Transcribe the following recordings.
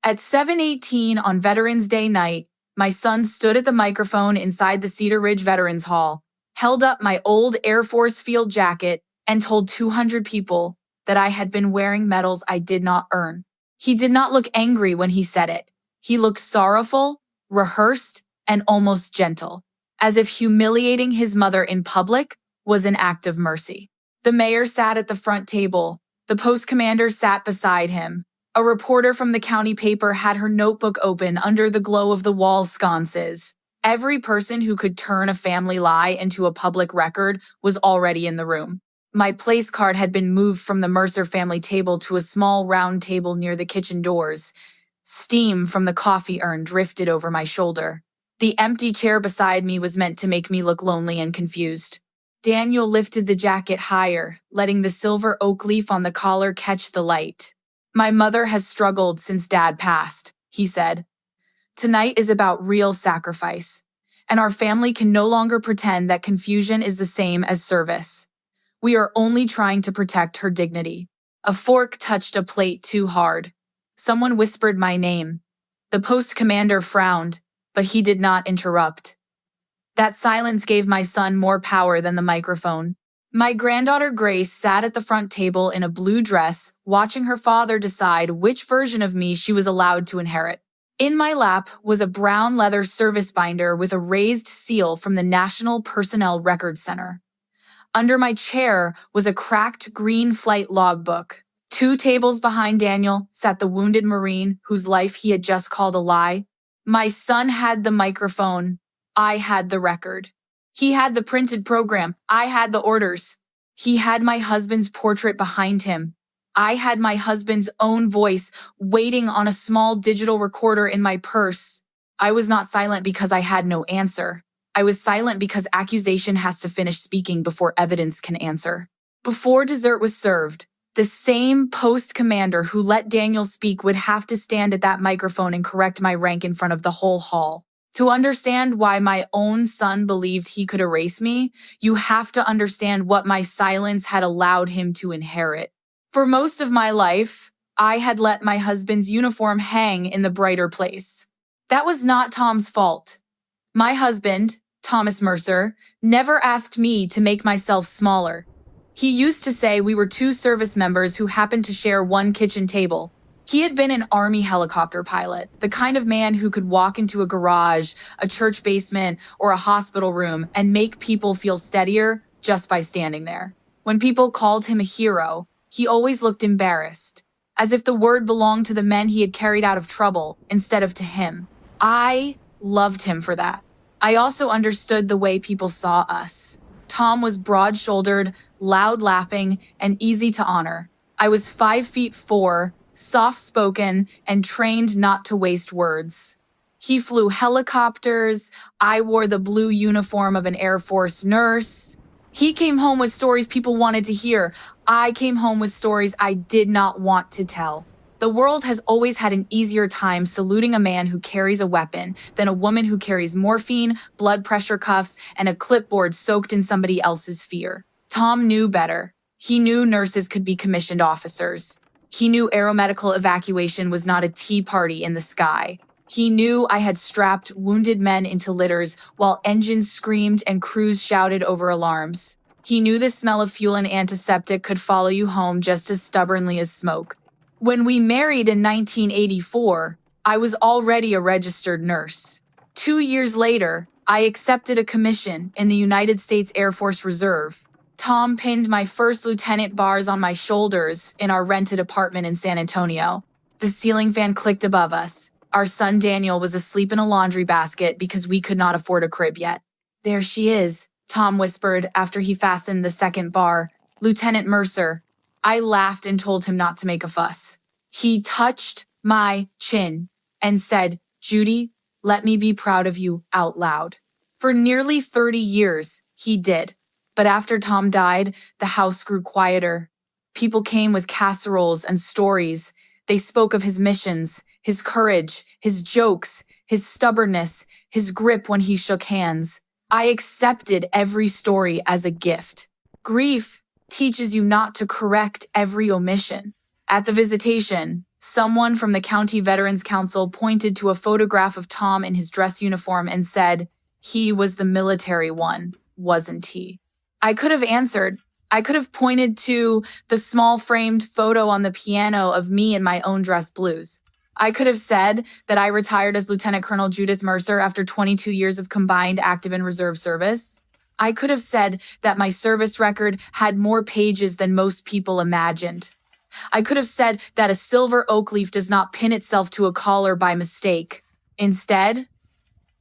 At 7:18 on Veterans Day night, my son stood at the microphone inside the Cedar Ridge Veterans Hall, held up my old Air Force field jacket, and told 200 people that I had been wearing medals I did not earn. He did not look angry when he said it. He looked sorrowful, rehearsed, and almost gentle, as if humiliating his mother in public was an act of mercy. The mayor sat at the front table. The post commander sat beside him. A reporter from the county paper had her notebook open under the glow of the wall sconces. Every person who could turn a family lie into a public record was already in the room. My place card had been moved from the Mercer family table to a small round table near the kitchen doors. Steam from the coffee urn drifted over my shoulder. The empty chair beside me was meant to make me look lonely and confused. Daniel lifted the jacket higher, letting the silver oak leaf on the collar catch the light. "My mother has struggled since Dad passed," he said. "Tonight is about real sacrifice, and our family can no longer pretend that confusion is the same as service. We are only trying to protect her dignity." A fork touched a plate too hard. Someone whispered my name. The post commander frowned, but he did not interrupt. That silence gave my son more power than the microphone. My granddaughter Grace sat at the front table in a blue dress, watching her father decide which version of me she was allowed to inherit. In my lap was a brown leather service binder with a raised seal from the National Personnel Records Center. Under my chair was a cracked green flight logbook. 2 tables behind Daniel sat the wounded Marine whose life he had just called a lie. My son had the microphone. I had the record. He had the printed program. I had the orders. He had my husband's portrait behind him. I had my husband's own voice waiting on a small digital recorder in my purse. I was not silent because I had no answer. I was silent because accusation has to finish speaking before evidence can answer. Before dessert was served, the same post commander who let Daniel speak would have to stand at that microphone and correct my rank in front of the whole hall. To understand why my own son believed he could erase me, you have to understand what my silence had allowed him to inherit. For most of my life, I had let my husband's uniform hang in the brighter place. That was not Tom's fault. My husband, Thomas Mercer, never asked me to make myself smaller. He used to say we were 2 service members who happened to share one kitchen table. He had been an Army helicopter pilot, the kind of man who could walk into a garage, a church basement, or a hospital room and make people feel steadier just by standing there. When people called him a hero, he always looked embarrassed, as if the word belonged to the men he had carried out of trouble instead of to him. I loved him for that. I also understood the way people saw us. Tom was broad-shouldered, loud-laughing, and easy to honor. I was 5'4", soft-spoken, and trained not to waste words. He flew helicopters. I wore the blue uniform of an Air Force nurse. He came home with stories people wanted to hear. I came home with stories I did not want to tell. The world has always had an easier time saluting a man who carries a weapon than a woman who carries morphine, blood pressure cuffs, and a clipboard soaked in somebody else's fear. Tom knew better. He knew nurses could be commissioned officers. He knew aeromedical evacuation was not a tea party in the sky. He knew I had strapped wounded men into litters while engines screamed and crews shouted over alarms. He knew the smell of fuel and antiseptic could follow you home just as stubbornly as smoke. When we married in 1984, I was already a registered nurse. 2 years later, I accepted a commission in the United States Air Force Reserve. Tom pinned my first lieutenant bars on my shoulders in our rented apartment in San Antonio. The ceiling fan clicked above us. Our son Daniel was asleep in a laundry basket because we could not afford a crib yet. "There she is," Tom whispered after he fastened the second bar. "Lieutenant Mercer." I laughed and told him not to make a fuss. He touched my chin and said, "Judy, let me be proud of you out loud." For nearly 30 years, he did. But after Tom died, the house grew quieter. People came with casseroles and stories. They spoke of his missions, his courage, his jokes, his stubbornness, his grip when he shook hands. I accepted every story as a gift. Grief teaches you not to correct every omission. At the visitation, Someone from the County Veterans Council pointed to a photograph of Tom in his dress uniform and said, "He was the military one, wasn't he?" I could have answered. I could have pointed to the small framed photo on the piano of me in my own dress blues. I could have said that I retired as Lieutenant Colonel Judith Mercer after 22 years of combined active and reserve service. I could have said that my service record had more pages than most people imagined. I could have said that a silver oak leaf does not pin itself to a collar by mistake. Instead,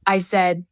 I said,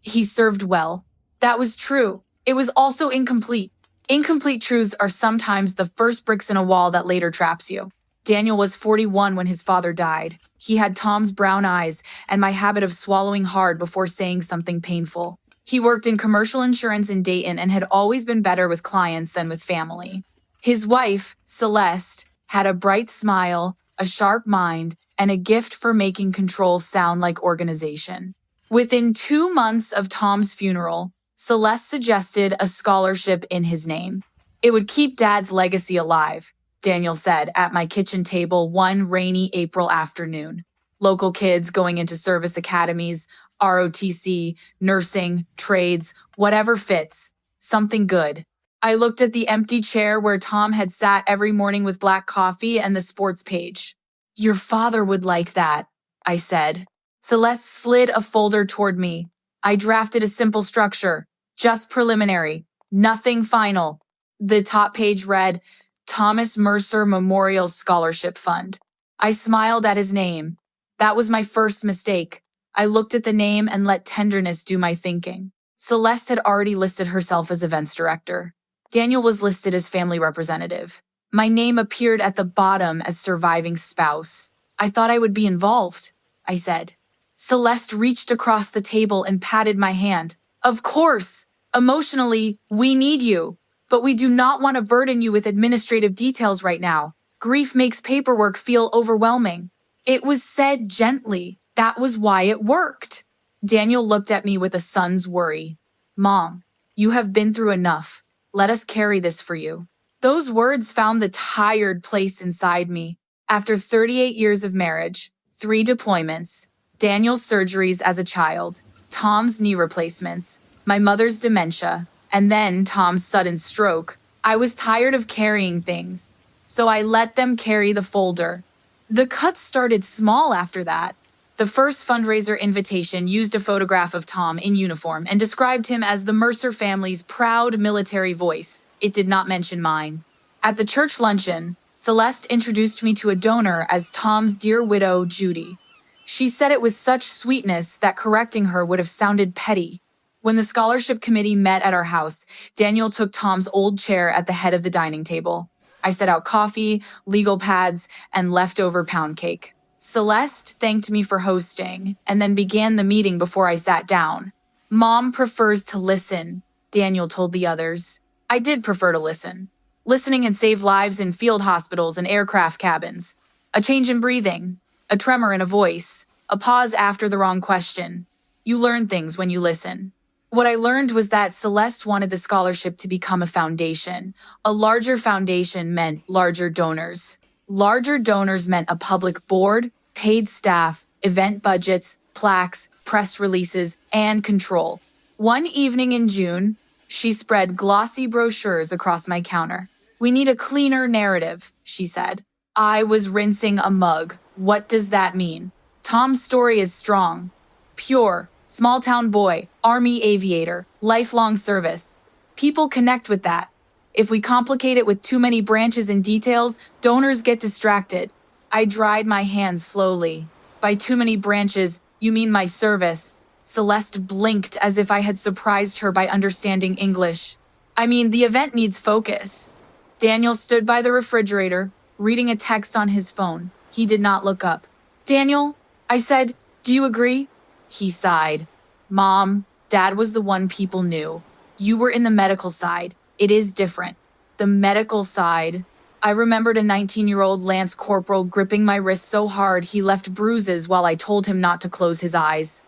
"He served well." That was true. It was also incomplete. Incomplete truths are sometimes the first bricks in a wall that later traps you. Daniel was 41 when his father died. He had Tom's brown eyes and my habit of swallowing hard before saying something painful. He worked in commercial insurance in Dayton and had always been better with clients than with family. His wife, Celeste, had a bright smile, a sharp mind, and a gift for making control sound like organization. Within 2 months of Tom's funeral, Celeste suggested a scholarship in his name. It would keep Dad's legacy alive, Daniel said at my kitchen table one rainy April afternoon. Local kids going into service academies, ROTC, nursing, trades, whatever fits. Something good. I looked at the empty chair where Tom had sat every morning with black coffee and the sports page. "Your father would like that," I said. Celeste slid a folder toward me. I drafted a simple structure, just preliminary, nothing final. The top page read, "Thomas Mercer Memorial Scholarship Fund." I smiled at his name. That was my first mistake. I looked at the name and let tenderness do my thinking. Celeste had already listed herself as events director. Daniel was listed as family representative. My name appeared at the bottom as surviving spouse. I thought I would be involved, I said. Celeste reached across the table and patted my hand. "Of course! Emotionally, we need you. But we do not want to burden you with administrative details right now. Grief makes paperwork feel overwhelming." It was said gently. That was why it worked. Daniel looked at me with a son's worry. "Mom, you have been through enough. Let us carry this for you." Those words found the tired place inside me. After 38 years of marriage, 3 deployments, Daniel's surgeries as a child, Tom's knee replacements, my mother's dementia, and then Tom's sudden stroke, I was tired of carrying things. So I let them carry the folder. The cuts started small after that. The first fundraiser invitation used a photograph of Tom in uniform and described him as the Mercer family's proud military voice. It did not mention mine. At the church luncheon, Celeste introduced me to a donor as Tom's dear widow, Judy. She said it with such sweetness that correcting her would have sounded petty. When the scholarship committee met at our house, Daniel took Tom's old chair at the head of the dining table. I set out coffee, legal pads, and leftover pound cake. Celeste thanked me for hosting and then began the meeting before I sat down. "Mom prefers to listen," Daniel told the others. I did prefer to listen. Listening had saved lives in field hospitals and aircraft cabins. A change in breathing, a tremor in a voice, a pause after the wrong question. You learn things when you listen. What I learned was that Celeste wanted the scholarship to become a foundation. A larger foundation meant larger donors. Larger donors meant a public board, paid staff, event budgets, plaques, press releases, and control. One evening in June, she spread glossy brochures across my counter. "We need a cleaner narrative," she said. I was rinsing a mug. What does that mean? Tom's story is strong. Pure, small-town boy, Army aviator, lifelong service. People connect with that. If we complicate it with too many branches and details, donors get distracted. I dried my hands slowly. By too many branches, you mean my service. Celeste blinked as if I had surprised her by understanding English. I mean, the event needs focus. Daniel stood by the refrigerator, reading a text on his phone. He did not look up. "Daniel," I said, "do you agree?" He sighed. "Mom, Dad was the one people knew. You were in the medical side. It is different." The medical side. I remembered a 19-year-old Lance Corporal gripping my wrist so hard he left bruises while I told him not to close his eyes.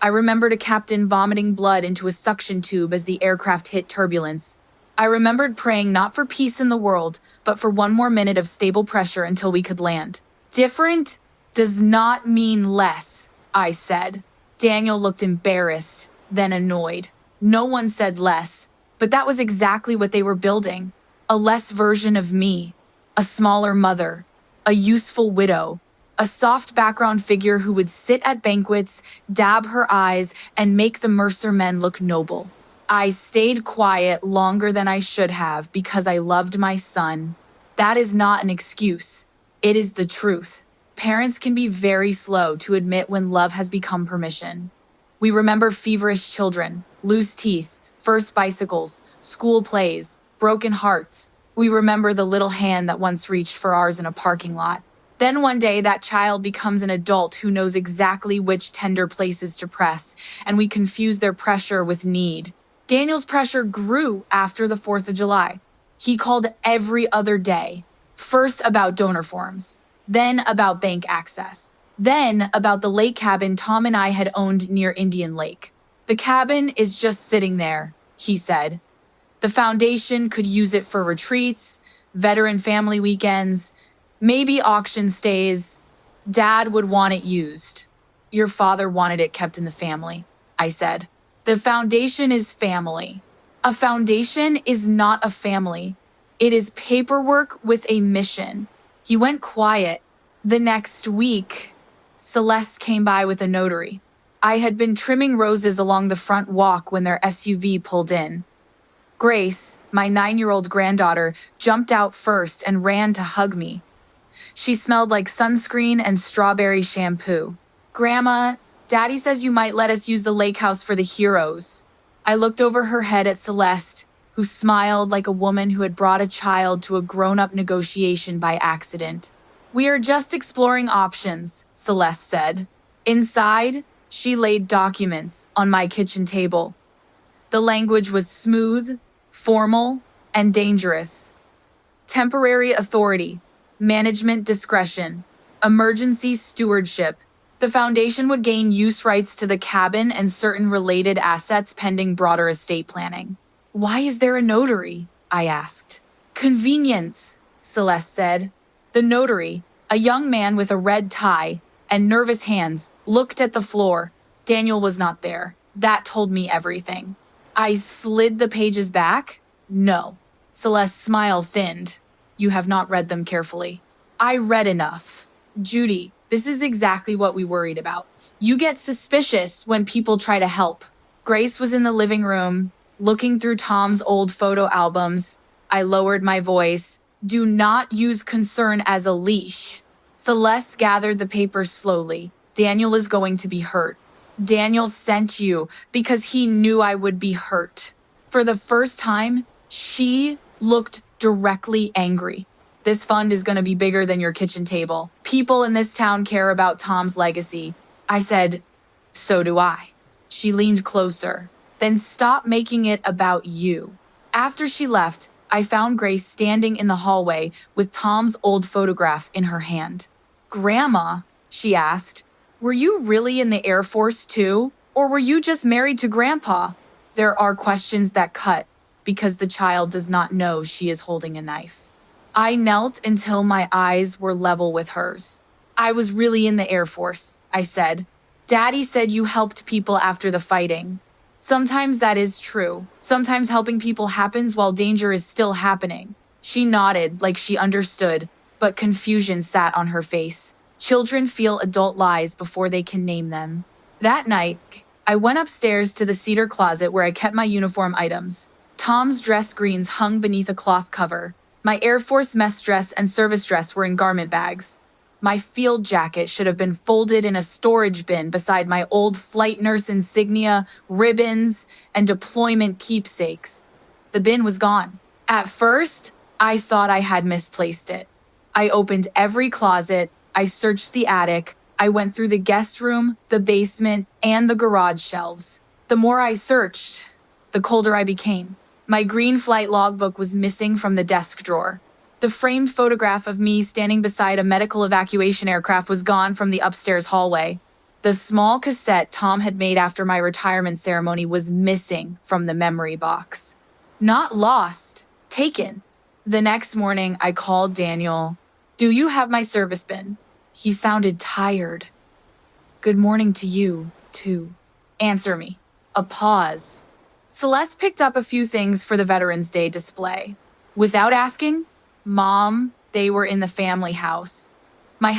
I remembered a captain vomiting blood into a suction tube as the aircraft hit turbulence. I remembered praying not for peace in the world, but for one more minute of stable pressure until we could land. Different does not mean less, I said. Daniel looked embarrassed, then annoyed. No one said less, but that was exactly what they were building. A less version of me. A smaller mother. A useful widow. A soft background figure who would sit at banquets, dab her eyes, and make the Mercer men look noble. I stayed quiet longer than I should have because I loved my son. That is not an excuse. It is the truth. Parents can be very slow to admit when love has become permission. We remember feverish children, loose teeth, first bicycles, school plays, broken hearts. We remember the little hand that once reached for ours in a parking lot. Then one day that child becomes an adult who knows exactly which tender places to press, and we confuse their pressure with need. Daniel's pressure grew after the 4th of July. He called every other day, first about donor forms, then about bank access, then about the lake cabin Tom and I had owned near Indian Lake. The cabin is just sitting there, he said. The foundation could use it for retreats, veteran family weekends, maybe auction stays. Dad would want it used. Your father wanted it kept in the family, I said. The foundation is family. A foundation is not a family. It is paperwork with a mission. He went quiet. The next week, Celeste came by with a notary. I had been trimming roses along the front walk when their SUV pulled in. Grace, my 9-year-old granddaughter, jumped out first and ran to hug me. She smelled like sunscreen and strawberry shampoo. Grandma, Daddy says you might let us use the lake house for the heroes. I looked over her head at Celeste, who smiled like a woman who had brought a child to a grown-up negotiation by accident. We are just exploring options, Celeste said. Inside, she laid documents on my kitchen table. The language was smooth, formal, and dangerous. Temporary authority, management discretion, emergency stewardship. The foundation would gain use rights to the cabin and certain related assets pending broader estate planning. Why is there a notary? I asked. Convenience, Celeste said. The notary, a young man with a red tie and nervous hands, looked at the floor. Daniel was not there. That told me everything. I slid the pages back. No. Celeste's smile thinned. You have not read them carefully. I read enough. Judy, this is exactly what we worried about. You get suspicious when people try to help. Grace was in the living room, looking through Tom's old photo albums. I lowered my voice. Do not use concern as a leash. Celeste gathered the papers slowly. Daniel is going to be hurt. Daniel sent you because he knew I would be hurt. For the first time, she looked directly angry. This fund is going to be bigger than your kitchen table. People in this town care about Tom's legacy. I said, so do I. She leaned closer. Then stop making it about you. After she left, I found Grace standing in the hallway with Tom's old photograph in her hand. Grandma, she asked, were you really in the Air Force too? Or were you just married to Grandpa? There are questions that cut because the child does not know she is holding a knife. I knelt until my eyes were level with hers. I was really in the Air Force, I said. Daddy said you helped people after the fighting. Sometimes that is true. Sometimes helping people happens while danger is still happening. She nodded like she understood, but confusion sat on her face. Children feel adult lies before they can name them. That night, I went upstairs to the cedar closet where I kept my uniform items. Tom's dress greens hung beneath a cloth cover. My Air Force mess dress and service dress were in garment bags. My field jacket should have been folded in a storage bin beside my old flight nurse insignia, ribbons, and deployment keepsakes. The bin was gone. At first, I thought I had misplaced it. I opened every closet, I searched the attic, I went through the guest room, the basement, and the garage shelves. The more I searched, the colder I became. My green flight logbook was missing from the desk drawer. The framed photograph of me standing beside a medical evacuation aircraft was gone from the upstairs hallway. The small cassette Tom had made after my retirement ceremony was missing from the memory box. Not lost, taken. The next morning, I called Daniel. Do you have my service bin? He sounded tired. Good morning to you, too. Answer me. A pause. Celeste picked up a few things for the Veterans Day display. Without asking, Mom, they were in the family house. My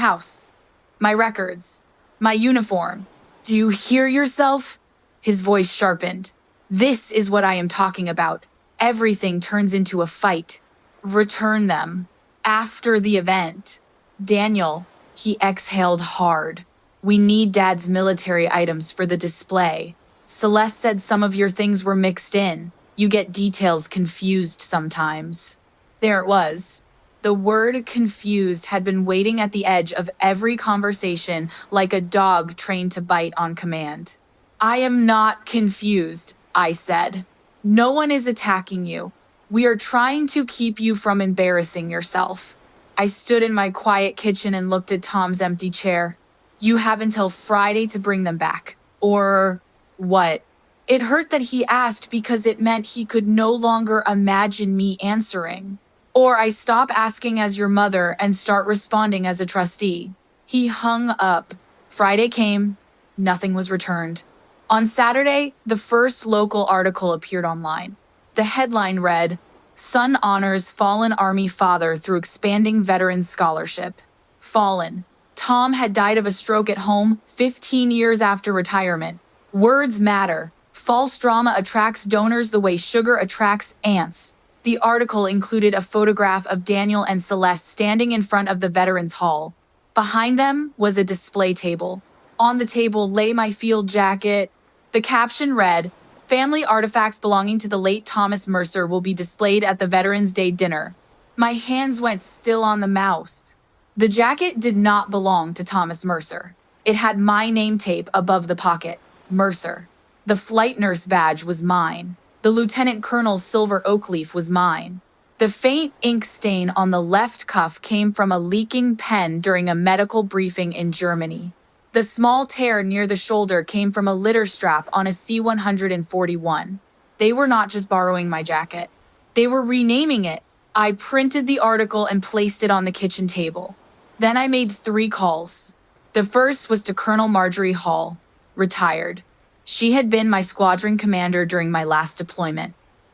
records, my uniform. Do you hear yourself? His voice sharpened. This is what I am talking about. Everything turns into a fight. Return them. After the event. Daniel, he exhaled hard. We need Dad's military items for the display. Celeste said some of your things were mixed in. You get details confused sometimes. There it was. The word confused had been waiting at the edge of every conversation like a dog trained to bite on command. I am not confused, I said. No one is attacking you. We are trying to keep you from embarrassing yourself. I stood in my quiet kitchen and looked at Tom's empty chair. You have until Friday to bring them back. Or what? It hurt that he asked because it meant he could no longer imagine me answering. Or I stop asking as your mother and start responding as a trustee. He hung up. Friday came. Nothing was returned. On Saturday, the first local article appeared online. The headline read, Son honors fallen Army father through expanding veterans scholarship. Fallen. Tom had died of a stroke at home 15 years after retirement. Words matter. False drama attracts donors the way sugar attracts ants. The article included a photograph of Daniel and Celeste standing in front of the Veterans Hall. Behind them was a display table. On the table lay my field jacket. The caption read, Family artifacts belonging to the late Thomas Mercer will be displayed at the Veterans Day dinner. My hands went still on the mouse. The jacket did not belong to Thomas Mercer. It had my name tape above the pocket, Mercer. The flight nurse badge was mine. The lieutenant colonel's silver oak leaf was mine. The faint ink stain on the left cuff came from a leaking pen during a medical briefing in Germany. The small tear near the shoulder came from a litter strap on a C-141. They were not just borrowing my jacket. They were renaming it. I printed the article and placed it on the kitchen table. Then I made 3 calls. The first was to Colonel Marjorie Hall, retired. She had been my squadron commander during my last deployment.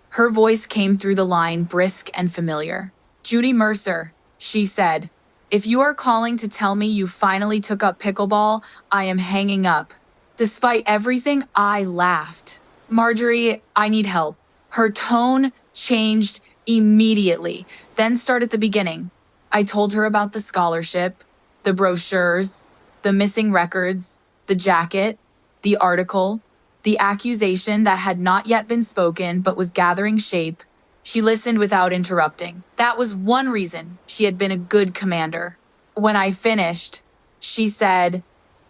Her voice came through the line, brisk and familiar. Judith Mercer, she said. If you are calling to tell me you finally took up pickleball, I am hanging up. Despite everything, I laughed. Marjorie, I need help. Her tone changed immediately, then start at the beginning. I told her about the scholarship, the brochures, the missing records, the jacket, the article, the accusation that had not yet been spoken but was gathering shape. She listened without interrupting. That was one reason she had been a good commander. When I finished, she said,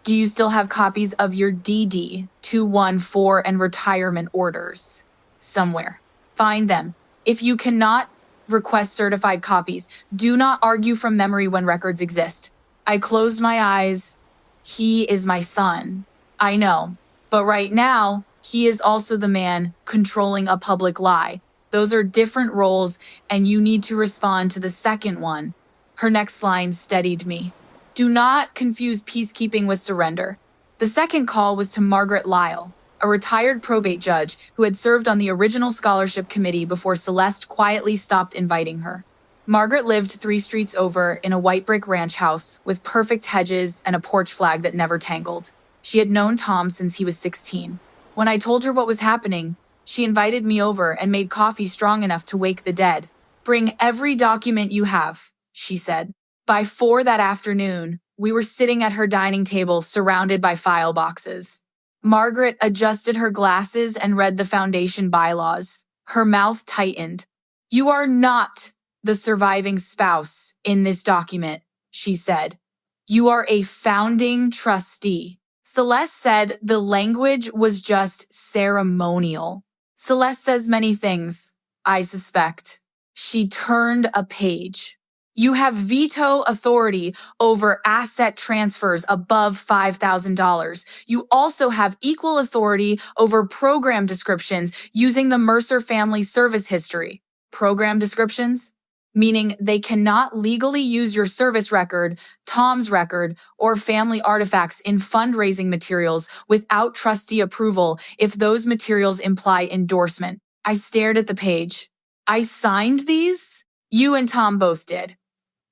Do you still have copies of your DD 214 and retirement orders? Somewhere. Find them. If you cannot request certified copies, do not argue from memory when records exist. I closed my eyes. He is my son. I know. But right now, he is also the man controlling a public lie. Those are different roles, and you need to respond to the second one. Her next line steadied me. Do not confuse peacekeeping with surrender. The second call was to Margaret Lyle, a retired probate judge who had served on the original scholarship committee before Celeste quietly stopped inviting her. Margaret lived 3 streets over in a white brick ranch house with perfect hedges and a porch flag that never tangled. She had known Tom since he was 16. When I told her what was happening, she invited me over and made coffee strong enough to wake the dead. Bring every document you have, she said. By 4 that afternoon, we were sitting at her dining table surrounded by file boxes. Margaret adjusted her glasses and read the foundation bylaws. Her mouth tightened. You are not the surviving spouse in this document, she said. You are a founding trustee. Celeste said the language was just ceremonial. Celeste says many things, I suspect. She turned a page. You have veto authority over asset transfers above $5,000. You also have equal authority over program descriptions using the Mercer family service history. Program descriptions? meaning they cannot legally use your service record, Tom's record, or family artifacts in fundraising materials without trustee approval if those materials imply endorsement. I stared at the page. I signed these? You and Tom both did.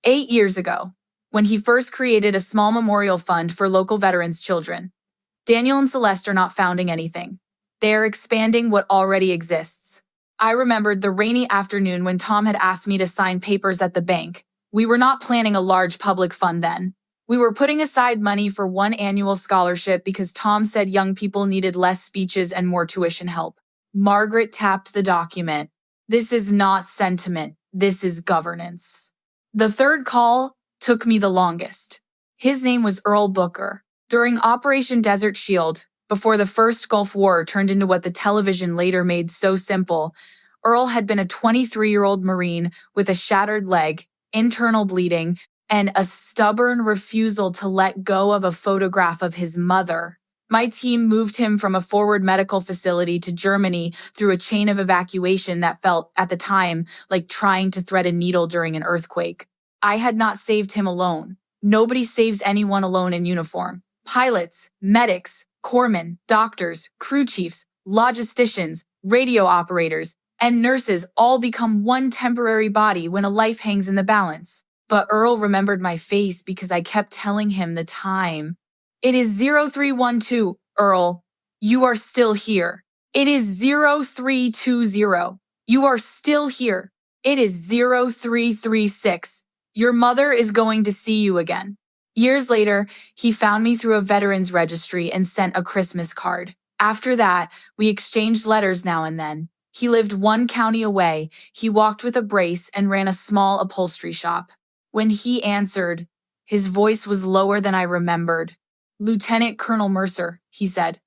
8 years ago, when he first created a small memorial fund for local veterans' children. Daniel and Celeste are not founding anything. They are expanding what already exists. I remembered the rainy afternoon when Tom had asked me to sign papers at the bank. We were not planning a large public fund then. We were putting aside money for one annual scholarship because Tom said young people needed less speeches and more tuition help. Margaret tapped the document. This is not sentiment. This is governance. The third call took me the longest. His name was Earl Booker. During Operation Desert Shield, before the first Gulf War turned into what the television later made so simple, Earl had been a 23-year-old Marine with a shattered leg, internal bleeding, and a stubborn refusal to let go of a photograph of his mother. My team moved him from a forward medical facility to Germany through a chain of evacuation that felt, at the time, like trying to thread a needle during an earthquake. I had not saved him alone. Nobody saves anyone alone in uniform. Pilots, medics, corpsmen, doctors, crew chiefs, logisticians, radio operators, and nurses all become one temporary body when a life hangs in the balance. But Earl remembered my face because I kept telling him the time. It is 0312, Earl. You are still here. It is 0320. You are still here. It is 0336. Your mother is going to see you again. Years later, he found me through a veterans registry and sent a Christmas card. After that, we exchanged letters now and then. He lived one county away. He walked with a brace and ran a small upholstery shop. When he answered, his voice was lower than I remembered. Lieutenant Colonel Mercer, he said.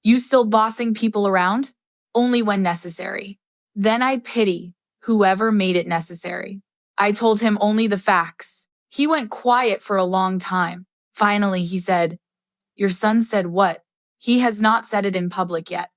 You still bossing people around? Only when necessary. Then I pity whoever made it necessary. I told him only the facts. He went quiet for a long time. Finally, he said, Your son said what? He has not said it in public yet.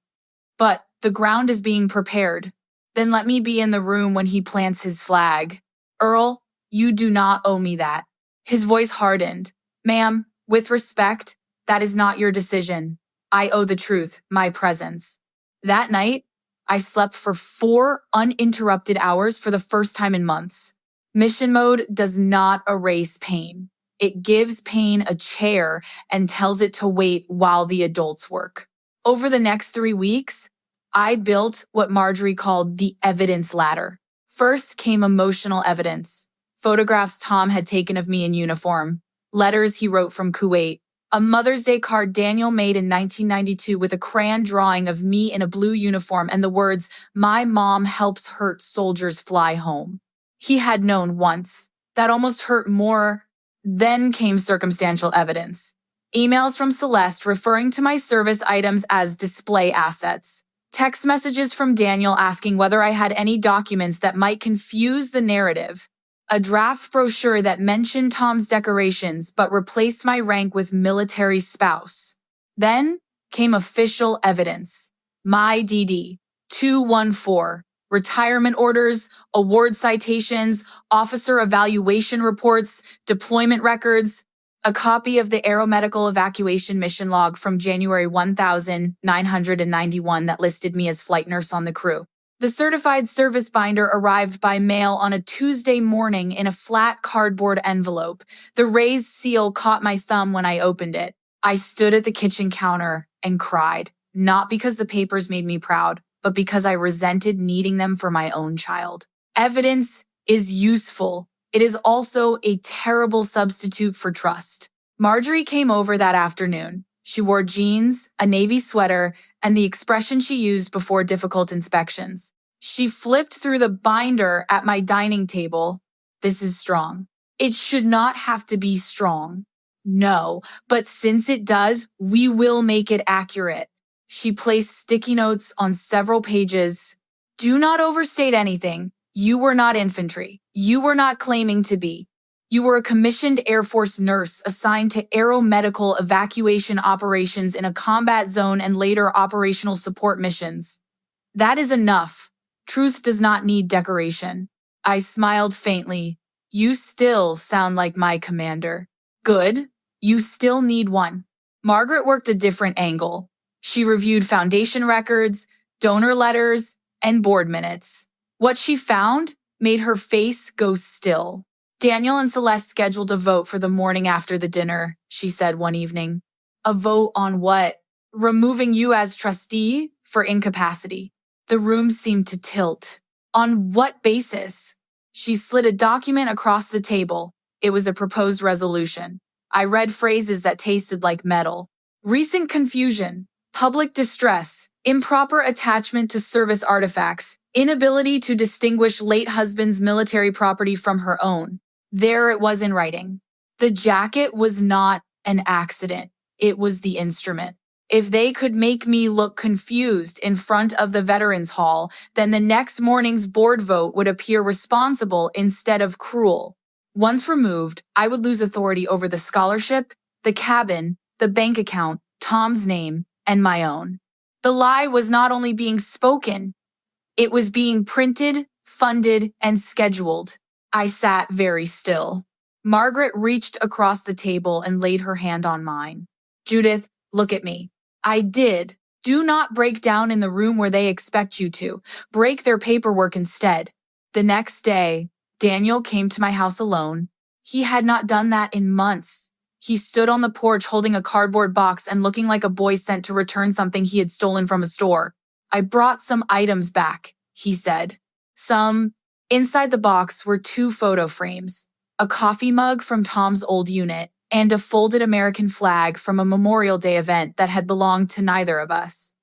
But the ground is being prepared. Then let me be in the room when he plants his flag. Earl, you do not owe me that. His voice hardened. Ma'am, with respect, that is not your decision. I owe the truth, my presence. That night, I slept for 4 uninterrupted hours for the first time in months. Mission mode does not erase pain. It gives pain a chair and tells it to wait while the adults work. Over the next 3 weeks, I built what Marjorie called the evidence ladder. First came emotional evidence. Photographs Tom had taken of me in uniform. Letters he wrote from Kuwait. A Mother's Day card Daniel made in 1992 with a crayon drawing of me in a blue uniform and the words, My mom helps hurt soldiers fly home. He had known once. That almost hurt more. Then came circumstantial evidence. Emails from Celeste referring to my service items as display assets. Text messages from Daniel asking whether I had any documents that might confuse the narrative. A draft brochure that mentioned Tom's decorations but replaced my rank with military spouse. Then came official evidence. My DD 214. Retirement orders, award citations, officer evaluation reports, deployment records, a copy of the aeromedical evacuation mission log from January 1991 that listed me as flight nurse on the crew. The certified service binder arrived by mail on a Tuesday morning in a flat cardboard envelope. The raised seal caught my thumb when I opened it. I stood at the kitchen counter and cried, not because the papers made me proud, but because I resented needing them for my own child. Evidence is useful. It is also a terrible substitute for trust. Marjorie came over that afternoon. She wore jeans, a navy sweater, and the expression she used before difficult inspections. She flipped through the binder at my dining table. This is strong. It should not have to be strong. No, but since it does, we will make it accurate. She placed sticky notes on several pages. Do not overstate anything. You were not infantry. You were not claiming to be. You were a commissioned Air Force nurse assigned to aeromedical evacuation operations in a combat zone and later operational support missions. That is enough. Truth does not need decoration. I smiled faintly. You still sound like my commander. Good. You still need one. Margaret worked a different angle. She reviewed foundation records, donor letters, and board minutes. What she found made her face go still. Daniel and Celeste scheduled a vote for the morning after the dinner, she said one evening. A vote on what? Removing you as trustee for incapacity. The room seemed to tilt. On what basis? She slid a document across the table. It was a proposed resolution. I read phrases that tasted like metal. Recent confusion, public distress, improper attachment to service artifacts, inability to distinguish late husband's military property from her own. There it was in writing. The jacket was not an accident. It was the instrument. If they could make me look confused in front of the Veterans Hall, then the next morning's board vote would appear responsible instead of cruel. Once removed, I would lose authority over the scholarship, the cabin, the bank account, Tom's name, and my own. The lie was not only being spoken, it was being printed, funded, and scheduled. I sat very still. Margaret reached across the table and laid her hand on mine. Judith, look at me. I did. Do not break down in the room where they expect you to. Break their paperwork instead. The next day, Daniel came to my house alone. He had not done that in months. He stood on the porch holding a cardboard box and looking like a boy sent to return something he had stolen from a store. I brought some items back, he said. Inside the box were 2 photo frames, a coffee mug from Tom's old unit, and a folded American flag from a Memorial Day event that had belonged to neither of us.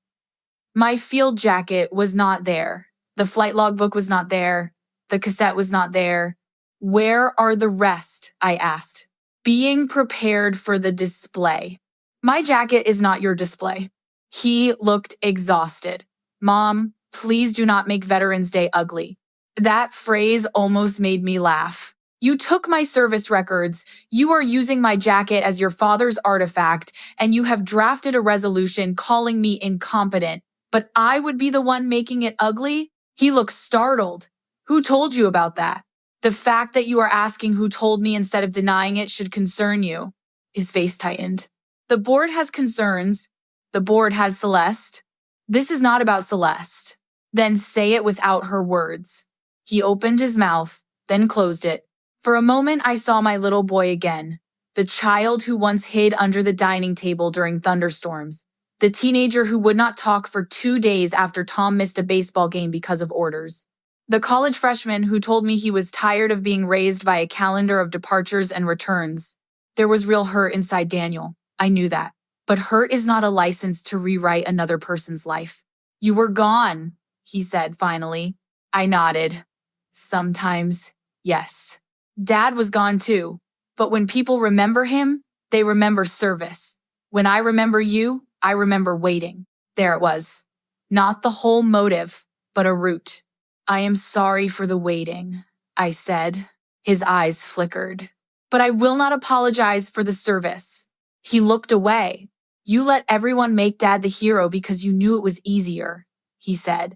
My field jacket was not there. The flight logbook was not there. The cassette was not there. Where are the rest? I asked, being prepared for the display. My jacket is not your display. He looked exhausted. Mom, please do not make Veterans Day ugly. That phrase almost made me laugh. You took my service records, you are using my jacket as your father's artifact, and you have drafted a resolution calling me incompetent, but I would be the one making it ugly? He looked startled. Who told you about that? The fact that you are asking who told me instead of denying it should concern you. His face tightened. The board has concerns. The board has Celeste. This is not about Celeste. Then say it without her words. He opened his mouth, then closed it. For a moment, I saw my little boy again, the child who once hid under the dining table during thunderstorms, the teenager who would not talk for 2 days after Tom missed a baseball game because of orders, the college freshman who told me he was tired of being raised by a calendar of departures and returns. There was real hurt inside Daniel. I knew that. But hurt is not a license to rewrite another person's life. You were gone, he said finally. I nodded. Sometimes, yes. Dad was gone too, but when people remember him, they remember service. When I remember you, I remember waiting. There it was. Not the whole motive, but a root. I am sorry for the waiting, I said. His eyes flickered. But I will not apologize for the service. He looked away. You let everyone make Dad the hero because you knew it was easier, he said.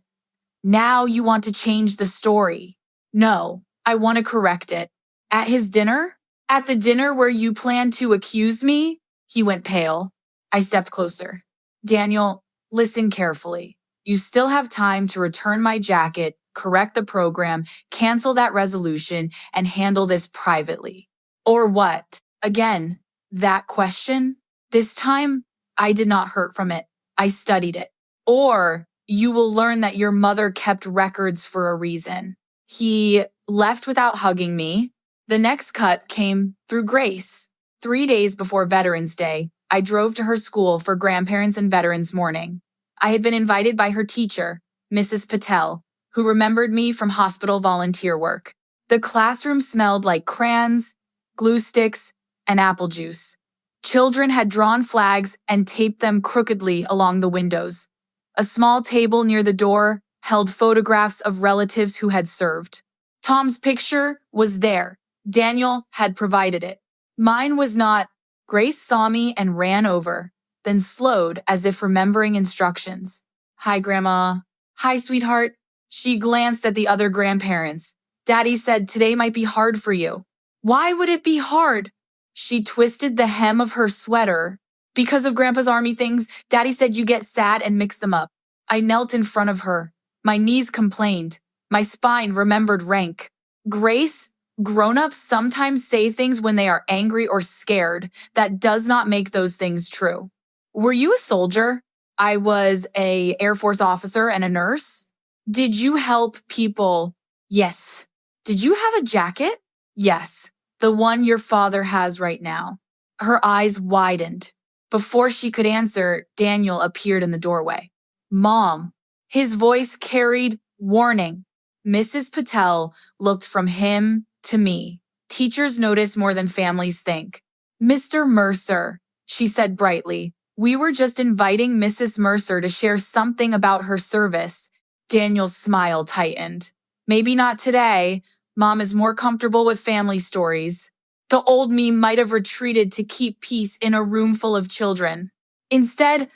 Now you want to change the story. No, I want to correct it. At his dinner? At the dinner where you planned to accuse me? He went pale. I stepped closer. Daniel, listen carefully. You still have time to return my jacket, correct the program, cancel that resolution, and handle this privately. Or what? Again, that question? This time, I did not hurt from it. I studied it. Or you will learn that your mother kept records for a reason. He left without hugging me. The next cut came through Grace. 3 days before Veterans Day, I drove to her school for Grandparents and Veterans Morning. I had been invited by her teacher, Mrs. Patel, who remembered me from hospital volunteer work. The classroom smelled like crayons, glue sticks, and apple juice. Children had drawn flags and taped them crookedly along the windows. A small table near the door held photographs of relatives who had served. Tom's picture was there. Daniel had provided it. Mine was not. Grace saw me and ran over, then slowed as if remembering instructions. Hi, Grandma. Hi, sweetheart. She glanced at the other grandparents. Daddy said today might be hard for you. Why would it be hard? She twisted the hem of her sweater. Because of Grandpa's army things, Daddy said you get sad and mix them up. I knelt in front of her. My knees complained. My spine remembered rank. Grace, grown-ups sometimes say things when they are angry or scared. That does not make those things true. Were you a soldier? I was an Air Force officer and a nurse. Did you help people? Yes. Did you have a jacket? Yes. The one your father has right now. Her eyes widened. Before she could answer, Daniel appeared in the doorway. Mom. His voice carried warning. Mrs. Patel looked from him to me. Teachers notice more than families think. Mr. Mercer, she said brightly. We were just inviting Mrs. Mercer to share something about her service. Daniel's smile tightened. Maybe not today. Mom is more comfortable with family stories. The old me might have retreated to keep peace in a room full of children. Instead,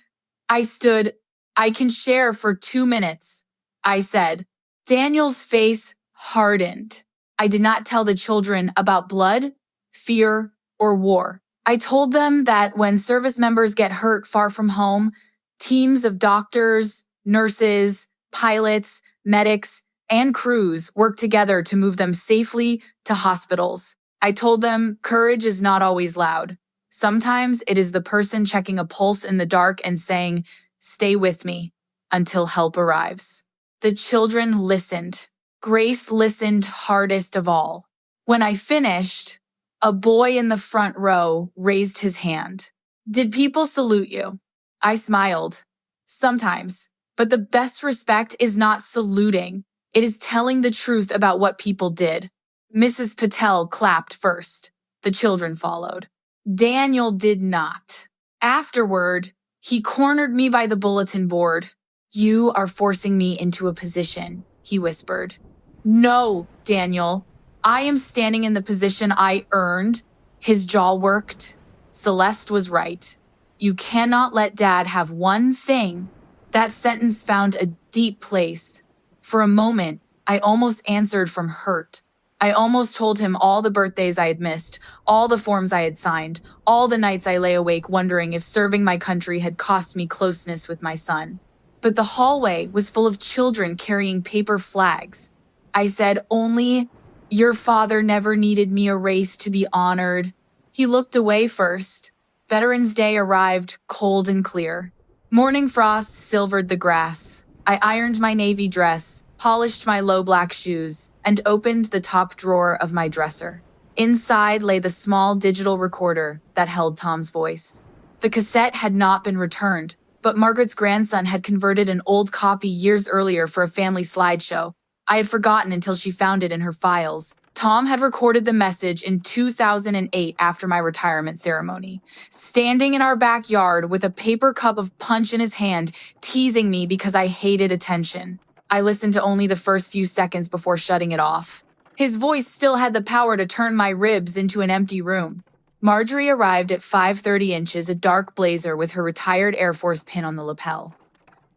I stood. I can share for 2 minutes, I said. Daniel's face hardened. I did not tell the children about blood, fear, or war. I told them that when service members get hurt far from home, teams of doctors, nurses, pilots, medics, and crews work together to move them safely to hospitals. I told them courage is not always loud. Sometimes it is the person checking a pulse in the dark and saying, "Stay with me," until help arrives. The children listened. Grace listened hardest of all. When I finished, a boy in the front row raised his hand. Did people salute you? I smiled. Sometimes. But the best respect is not saluting. It is telling the truth about what people did. Mrs. Patel clapped first. The children followed. Daniel did not. Afterward, he cornered me by the bulletin board. You are forcing me into a position, he whispered. No, Daniel. I am standing in the position I earned. His jaw worked. Celeste was right. You cannot let Dad have one thing. That sentence found a deep place. For a moment, I almost answered from hurt. I almost told him all the birthdays I had missed, all the forms I had signed, all the nights I lay awake wondering if serving my country had cost me closeness with my son. But the hallway was full of children carrying paper flags. I said only, your father never needed me erased to be honored. He looked away first. Veterans Day arrived cold and clear. Morning frost silvered the grass. I ironed my navy dress, polished my low black shoes, and opened the top drawer of my dresser. Inside lay the small digital recorder that held Tom's voice. The cassette had not been returned, but Margaret's grandson had converted an old copy years earlier for a family slideshow. I had forgotten until she found it in her files. Tom had recorded the message in 2008 after my retirement ceremony, standing in our backyard with a paper cup of punch in his hand, teasing me because I hated attention. I listened to only the first few seconds before shutting it off. His voice still had the power to turn my ribs into an empty room. Marjorie arrived at 5:30 inches, a dark blazer with her retired Air Force pin on the lapel.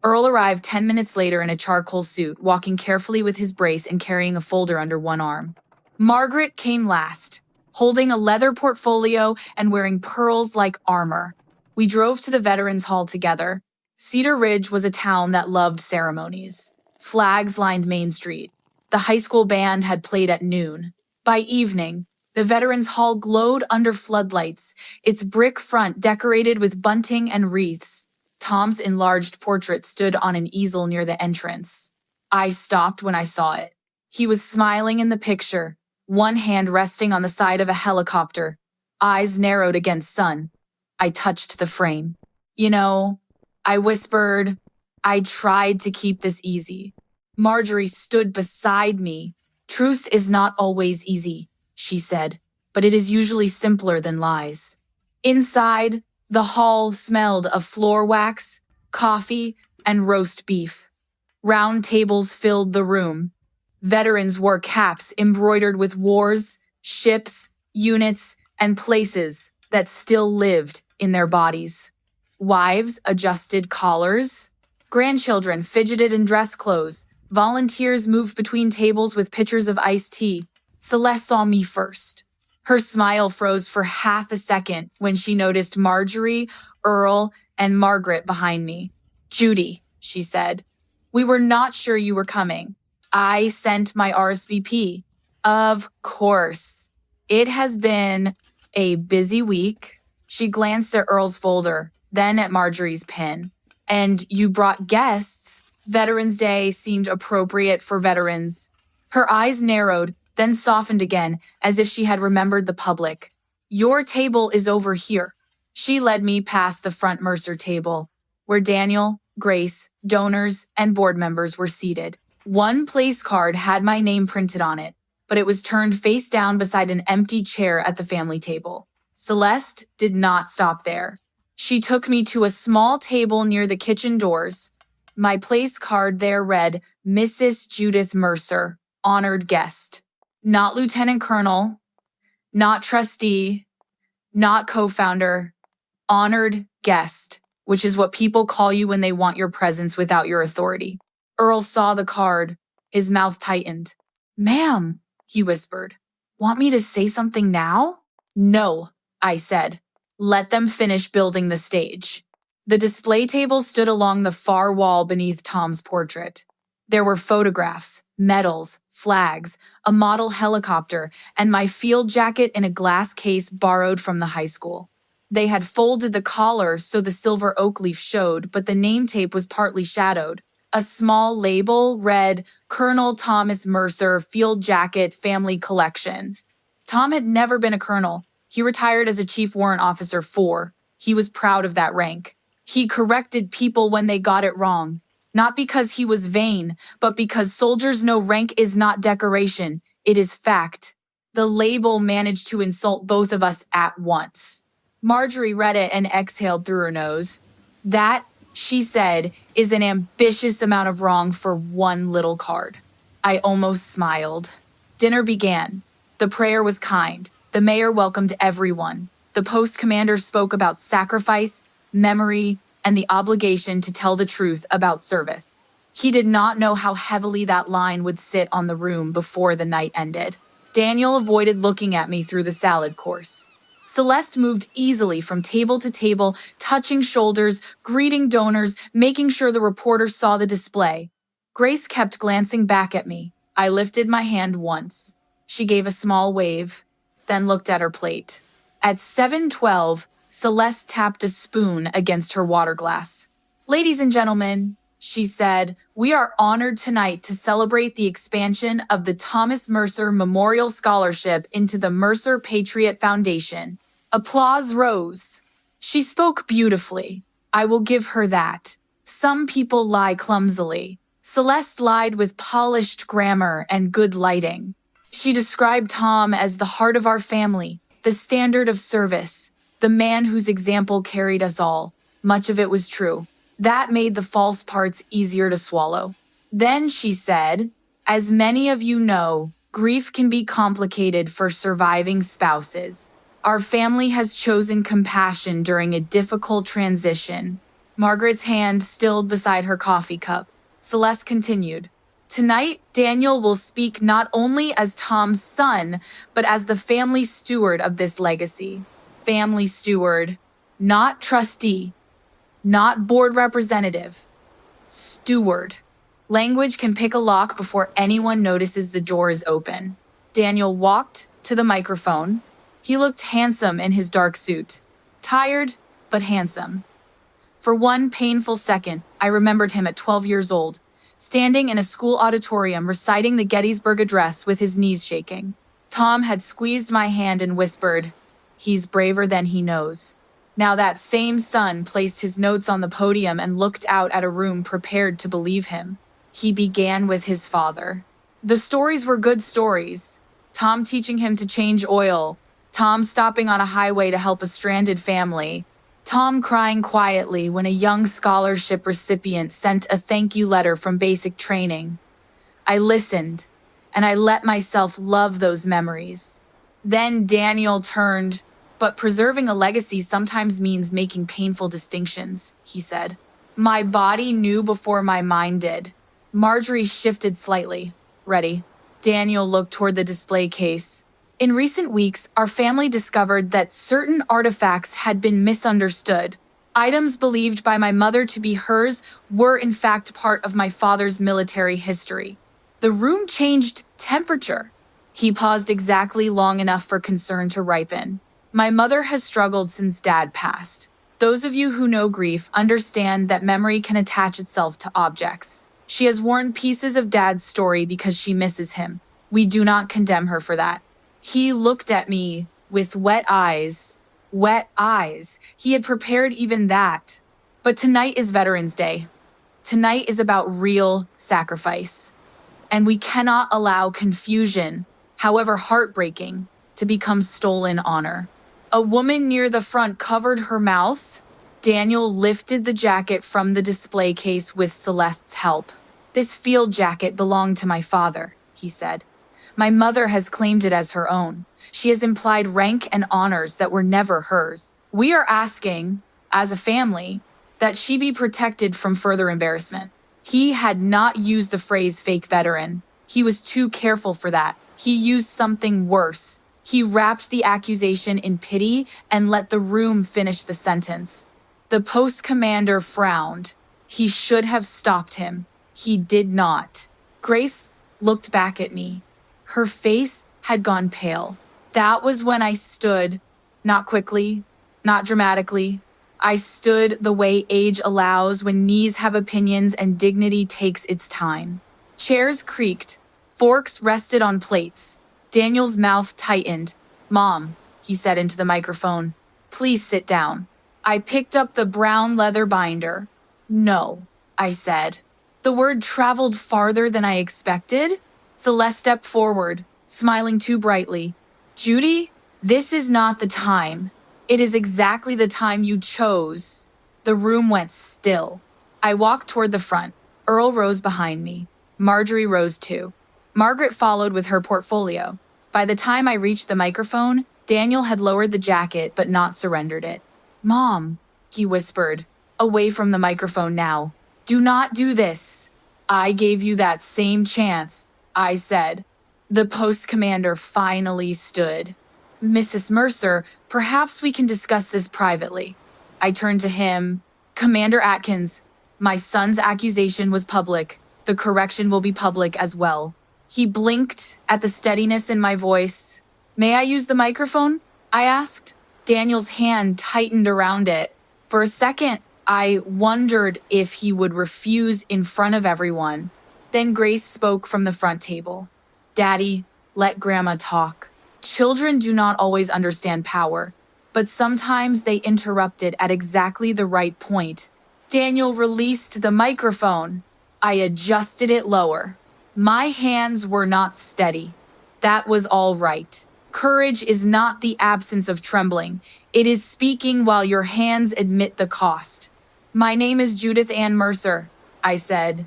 Earl arrived 10 minutes later in a charcoal suit, walking carefully with his brace and carrying a folder under one arm. Margaret came last, holding a leather portfolio and wearing pearls like armor. We drove to the Veterans Hall together. Cedar Ridge was a town that loved ceremonies. Flags lined Main Street. The high school band had played at noon. By evening, the Veterans Hall glowed under floodlights, its brick front decorated with bunting and wreaths. Tom's enlarged portrait stood on an easel near the entrance. I stopped when I saw it. He was smiling in the picture, one hand resting on the side of a helicopter, eyes narrowed against sun. I touched the frame. You know, I whispered, I tried to keep this easy. Marjorie stood beside me. Truth is not always easy, she said, but it is usually simpler than lies. Inside, the hall smelled of floor wax, coffee, and roast beef. Round tables filled the room. Veterans wore caps embroidered with wars, ships, units, and places that still lived in their bodies. Wives adjusted collars. Grandchildren fidgeted in dress clothes, Volunteers moved between tables with pitchers of iced tea. Celeste saw me first. Her smile froze for half a second when she noticed Marjorie, Earl, and Margaret behind me. Judy, she said, we were not sure you were coming. I sent my RSVP. Of course. It has been a busy week. She glanced at Earl's folder, then at Marjorie's pin. And you brought guests. Veterans Day seemed appropriate for veterans. Her eyes narrowed, then softened again, as if she had remembered the public. Your table is over here. She led me past the front Mercer table, where Daniel, Grace, donors, and board members were seated. One place card had my name printed on it, but it was turned face down beside an empty chair at the family table. Celeste did not stop there. She took me to a small table near the kitchen doors. My place card there read, Mrs. Judith Mercer, honored guest. Not lieutenant colonel, not trustee, not co-founder, honored guest, which is what people call you when they want your presence without your authority. Earl saw the card. His mouth tightened. Ma'am, he whispered. Want me to say something now? No, I said. Let them finish building the stage. The display table stood along the far wall beneath Tom's portrait. There were photographs, medals, flags, a model helicopter, and my field jacket in a glass case borrowed from the high school. They had folded the collar so the silver oak leaf showed, but the name tape was partly shadowed. A small label read, Colonel Thomas Mercer, Field Jacket, Family Collection. Tom had never been a colonel. He retired as a chief warrant officer 4. He was proud of that rank. He corrected people when they got it wrong. Not because he was vain, but because soldiers know rank is not decoration, it is fact. The label managed to insult both of us at once. Marjorie read it and exhaled through her nose. That, she said, is an ambitious amount of wrong for one little card. I almost smiled. Dinner began. The prayer was kind. The mayor welcomed everyone. The post commander spoke about sacrifice, memory, and the obligation to tell the truth about service. He did not know how heavily that line would sit on the room before the night ended. Daniel avoided looking at me through the salad course. Celeste moved easily from table to table, touching shoulders, greeting donors, making sure the reporters saw the display. Grace kept glancing back at me. I lifted my hand once. She gave a small wave, then looked at her plate. At 7:12, Celeste tapped a spoon against her water glass. Ladies and gentlemen, she said, we are honored tonight to celebrate the expansion of the Thomas Mercer Memorial Scholarship into the Mercer Patriot Foundation. Applause rose. She spoke beautifully. I will give her that. Some people lie clumsily. Celeste lied with polished grammar and good lighting. She described Tom as the heart of our family, the standard of service, the man whose example carried us all. Much of it was true. That made the false parts easier to swallow. Then she said, as many of you know, grief can be complicated for surviving spouses. Our family has chosen compassion during a difficult transition. Margaret's hand stilled beside her coffee cup. Celeste continued, tonight, Daniel will speak not only as Tom's son, but as the family steward of this legacy. Family steward, not trustee, not board representative. Steward. Language can pick a lock before anyone notices the door is open. Daniel walked to the microphone. He looked handsome in his dark suit. Tired, but handsome. For one painful second, I remembered him at 12 years old, standing in a school auditorium reciting the Gettysburg Address with his knees shaking. Tom had squeezed my hand and whispered, he's braver than he knows. Now that same son placed his notes on the podium and looked out at a room prepared to believe him. He began with his father. The stories were good stories. Tom teaching him to change oil, Tom stopping on a highway to help a stranded family, Tom crying quietly when a young scholarship recipient sent a thank you letter from basic training. I listened, and I let myself love those memories. Then Daniel turned, but preserving a legacy sometimes means making painful distinctions, he said. My body knew before my mind did. Marjorie shifted slightly. Ready. Daniel looked toward the display case. In recent weeks, our family discovered that certain artifacts had been misunderstood. Items believed by my mother to be hers were in fact part of my father's military history. The room changed temperature. He paused exactly long enough for concern to ripen. My mother has struggled since Dad passed. Those of you who know grief understand that memory can attach itself to objects. She has worn pieces of Dad's story because she misses him. We do not condemn her for that. He looked at me with wet eyes. Wet eyes. He had prepared even that. But tonight is Veterans Day. Tonight is about real sacrifice. And we cannot allow confusion, however heartbreaking, to become stolen honor. A woman near the front covered her mouth. Daniel lifted the jacket from the display case with Celeste's help. This field jacket belonged to my father, he said. My mother has claimed it as her own. She has implied rank and honors that were never hers. We are asking, as a family, that she be protected from further embarrassment. He had not used the phrase fake veteran. He was too careful for that. He used something worse. He wrapped the accusation in pity and let the room finish the sentence. The post commander frowned. He should have stopped him. He did not. Grace looked back at me. Her face had gone pale. That was when I stood, not quickly, not dramatically. I stood the way age allows when knees have opinions and dignity takes its time. Chairs creaked. Forks rested on plates. Daniel's mouth tightened. Mom, he said into the microphone, please sit down. I picked up the brown leather binder. No, I said. The word traveled farther than I expected. Celeste stepped forward, smiling too brightly. Judy, this is not the time. It is exactly the time you chose. The room went still. I walked toward the front. Earl rose behind me. Marjorie rose too. Margaret followed with her portfolio. By the time I reached the microphone, Daniel had lowered the jacket but not surrendered it. Mom, he whispered, away from the microphone now. Do not do this. I gave you that same chance, I said. The post commander finally stood. Mrs. Mercer, perhaps we can discuss this privately. I turned to him. Commander Atkins, my son's accusation was public. The correction will be public as well. He blinked at the steadiness in my voice. May I use the microphone? I asked. Daniel's hand tightened around it. For a second, I wondered if he would refuse in front of everyone. Then Grace spoke from the front table. Daddy, let Grandma talk. Children do not always understand power, but sometimes they interrupt it at exactly the right point. Daniel released the microphone. I adjusted it lower. My hands were not steady. That was all right. Courage is not the absence of trembling. It is speaking while your hands admit the cost. My name is Judith Ann Mercer, I said.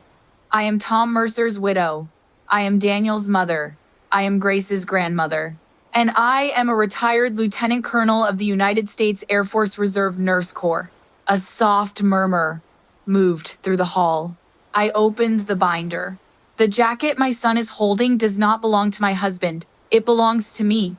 I am Tom Mercer's widow. I am Daniel's mother. I am Grace's grandmother. And I am a retired lieutenant colonel of the United States Air Force Reserve Nurse Corps. A soft murmur moved through the hall. I opened the binder. The jacket my son is holding does not belong to my husband. It belongs to me.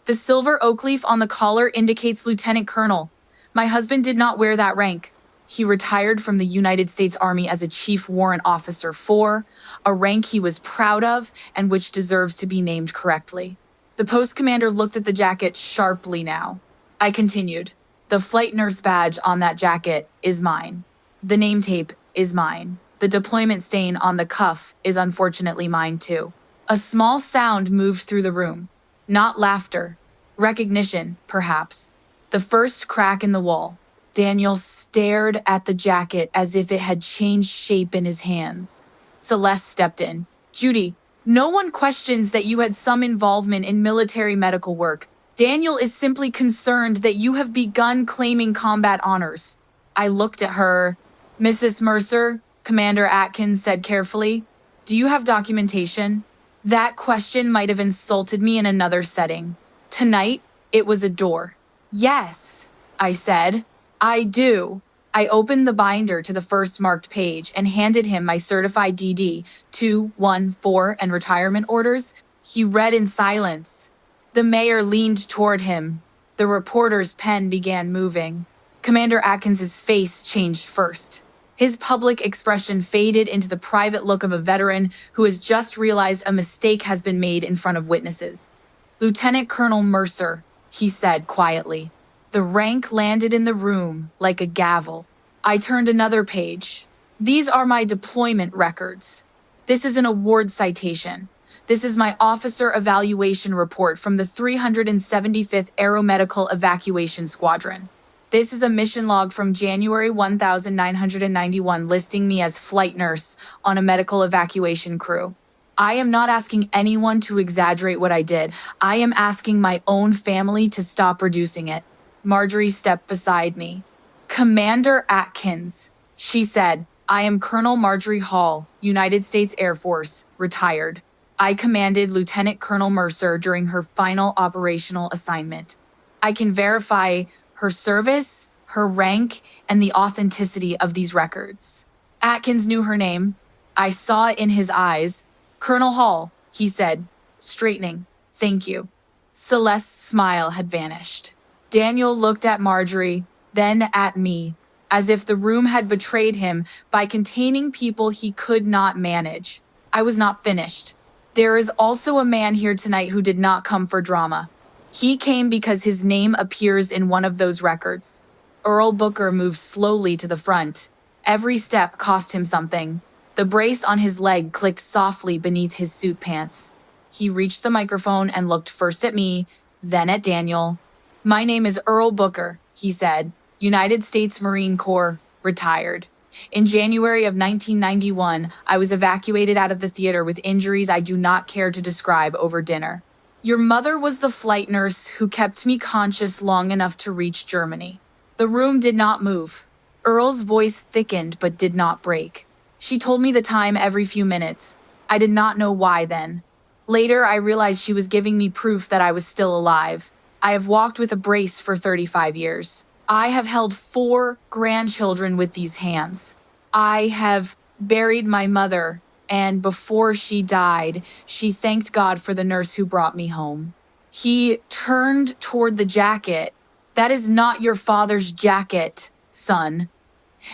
The silver oak leaf on the collar indicates lieutenant colonel. My husband did not wear that rank. He retired from the United States Army as a chief warrant officer 4, a rank he was proud of and which deserves to be named correctly. The post commander looked at the jacket sharply now. I continued. The flight nurse badge on that jacket is mine. The name tape is mine. The deployment stain on the cuff is unfortunately mine too. A small sound moved through the room. Not laughter. Recognition, perhaps. The first crack in the wall. Daniel stared at the jacket as if it had changed shape in his hands. Celeste stepped in. Judy, no one questions that you had some involvement in military medical work. Daniel is simply concerned that you have begun claiming combat honors. I looked at her. Mrs. Mercer, Commander Atkins said carefully, do you have documentation? That question might have insulted me in another setting. Tonight, it was a door. Yes, I said. I do. I opened the binder to the first marked page and handed him my certified DD 214 and retirement orders. He read in silence. The mayor leaned toward him. The reporter's pen began moving. Commander Atkins's face changed first. His public expression faded into the private look of a veteran who has just realized a mistake has been made in front of witnesses. Lieutenant Colonel Mercer, he said quietly. The rank landed in the room like a gavel. I turned another page. These are my deployment records. This is an award citation. This is my officer evaluation report from the 375th Aeromedical Evacuation Squadron. This is a mission log from January 1991 listing me as flight nurse on a medical evacuation crew. I am not asking anyone to exaggerate what I did. I am asking my own family to stop reducing it. Marjorie stepped beside me. Commander Atkins, she said, I am Colonel Marjorie Hall, United States Air Force, retired. I commanded Lieutenant Colonel Mercer during her final operational assignment. I can verify her service, her rank, and the authenticity of these records. Atkins knew her name. I saw it in his eyes. Colonel Hall, he said, straightening. Thank you. Celeste's smile had vanished. Daniel looked at Marjorie, then at me, as if the room had betrayed him by containing people he could not manage. I was not finished. There is also a man here tonight who did not come for drama. He came because his name appears in one of those records. Earl Booker moved slowly to the front. Every step cost him something. The brace on his leg clicked softly beneath his suit pants. He reached the microphone and looked first at me, then at Daniel. My name is Earl Booker, he said, United States Marine Corps, retired. In January of 1991, I was evacuated out of the theater with injuries I do not care to describe over dinner. Your mother was the flight nurse who kept me conscious long enough to reach Germany. The room did not move. Earl's voice thickened but did not break. She told me the time every few minutes. I did not know why then. Later, I realized she was giving me proof that I was still alive. I have walked with a brace for 35 years. I have held 4 grandchildren with these hands. I have buried my mother, and before she died, she thanked God for the nurse who brought me home. He turned toward the jacket. That is not your father's jacket, son.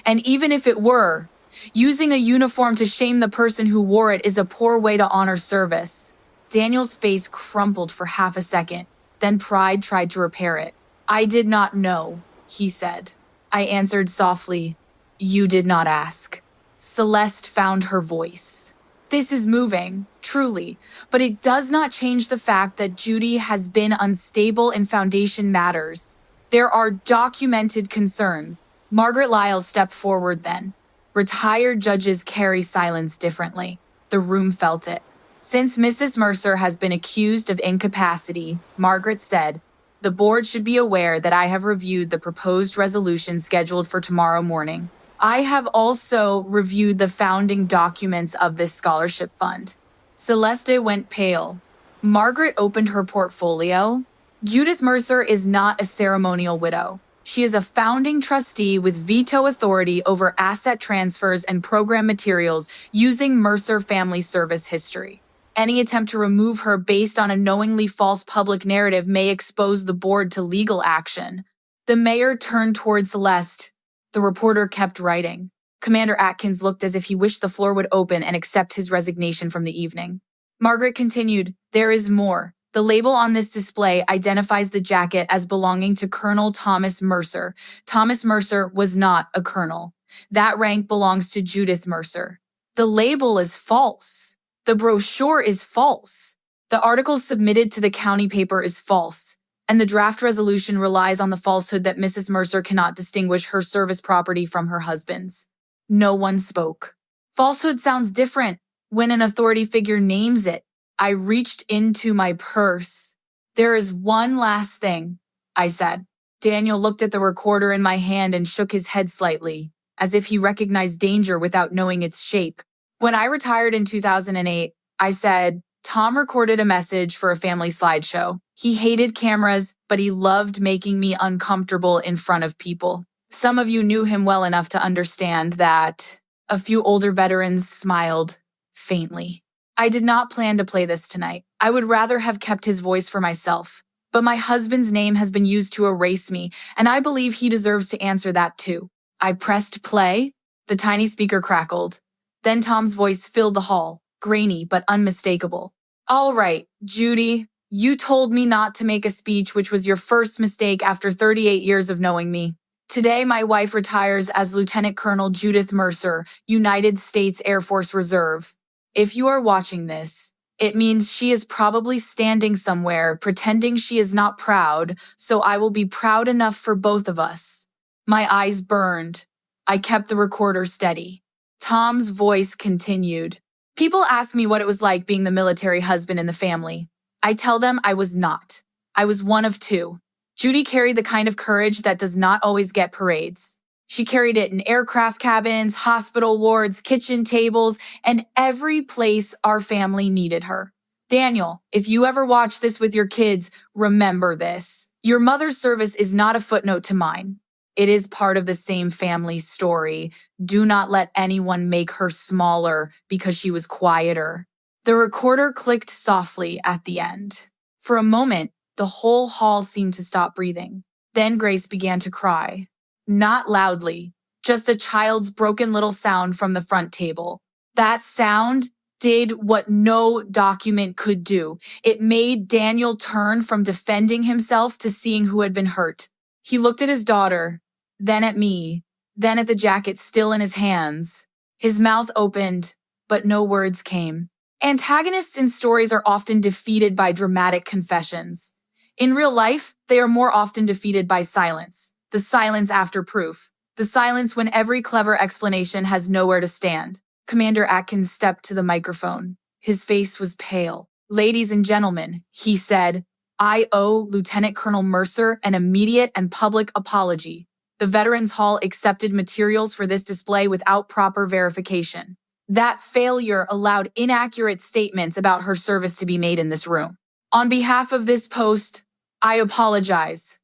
And even if it were, using a uniform to shame the person who wore it is a poor way to honor service. Daniel's face crumpled for half a second, then pride tried to repair it. I did not know, he said. I answered softly, you did not ask. Celeste found her voice. This is moving, truly, but it does not change the fact that Judy has been unstable in foundation matters. There are documented concerns. Margaret Lyle stepped forward then. Retired judges carry silence differently. The room felt it. Since Mrs. Mercer has been accused of incapacity, Margaret said, the board should be aware that I have reviewed the proposed resolution scheduled for tomorrow morning. I have also reviewed the founding documents of this scholarship fund. Celeste went pale. Margaret opened her portfolio. Judith Mercer is not a ceremonial widow. She is a founding trustee with veto authority over asset transfers and program materials using Mercer family service history. Any attempt to remove her based on a knowingly false public narrative may expose the board to legal action. The mayor turned toward Celeste. The reporter kept writing. Commander Atkins looked as if he wished the floor would open and accept his resignation from the evening. Margaret continued, there is more. The label on this display identifies the jacket as belonging to Colonel Thomas Mercer. Thomas Mercer was not a colonel. That rank belongs to Judith Mercer. The label is false. The brochure is false. The article submitted to the county paper is false. And the draft resolution relies on the falsehood that Mrs. Mercer cannot distinguish her service property from her husband's. No one spoke. Falsehood sounds different when an authority figure names it. I reached into my purse. There is one last thing, I said. Daniel looked at the recorder in my hand and shook his head slightly, as if he recognized danger without knowing its shape. When I retired in 2008, I said, Tom recorded a message for a family slideshow. He hated cameras, but he loved making me uncomfortable in front of people. Some of you knew him well enough to understand that. A few older veterans smiled faintly. I did not plan to play this tonight. I would rather have kept his voice for myself. But my husband's name has been used to erase me, and I believe he deserves to answer that too. I pressed play. The tiny speaker crackled. Then Tom's voice filled the hall, grainy but unmistakable. All right, Judy, you told me not to make a speech, which was your first mistake after 38 years of knowing me. Today, my wife retires as Lieutenant Colonel Judith Mercer, United States Air Force Reserve. If you are watching this, it means she is probably standing somewhere pretending she is not proud, so I will be proud enough for both of us. My eyes burned. I kept the recorder steady. Tom's voice continued. People ask me what it was like being the military husband in the family. I tell them I was not. I was one of two. Judy carried the kind of courage that does not always get parades. She carried it in aircraft cabins, hospital wards, kitchen tables, and every place our family needed her. Daniel, if you ever watch this with your kids, remember this. Your mother's service is not a footnote to mine. It is part of the same family story. Do not let anyone make her smaller because she was quieter. The recorder clicked softly at the end. For a moment, the whole hall seemed to stop breathing. Then Grace began to cry. Not loudly, just a child's broken little sound from the front table. That sound did what no document could do. It made Daniel turn from defending himself to seeing who had been hurt. He looked at his daughter, then at me, then at the jacket still in his hands. His mouth opened, but no words came. Antagonists in stories are often defeated by dramatic confessions. In real life, they are more often defeated by silence. The silence after proof. The silence when every clever explanation has nowhere to stand. Commander Atkins stepped to the microphone. His face was pale. Ladies and gentlemen, he said, I owe Lieutenant Colonel Mercer an immediate and public apology. The Veterans Hall accepted materials for this display without proper verification. That failure allowed inaccurate statements about her service to be made in this room. On behalf of this post, I apologize.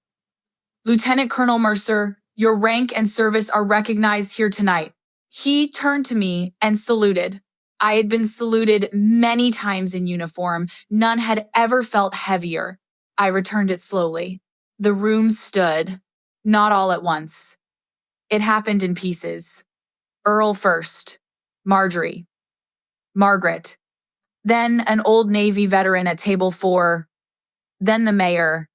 Lieutenant Colonel Mercer, your rank and service are recognized here tonight. He turned to me and saluted. I had been saluted many times in uniform. None had ever felt heavier. I returned it slowly. The room stood, not all at once. It happened in pieces. Earl first, Marjorie, Margaret, then an old Navy veteran at table 4, then the mayor,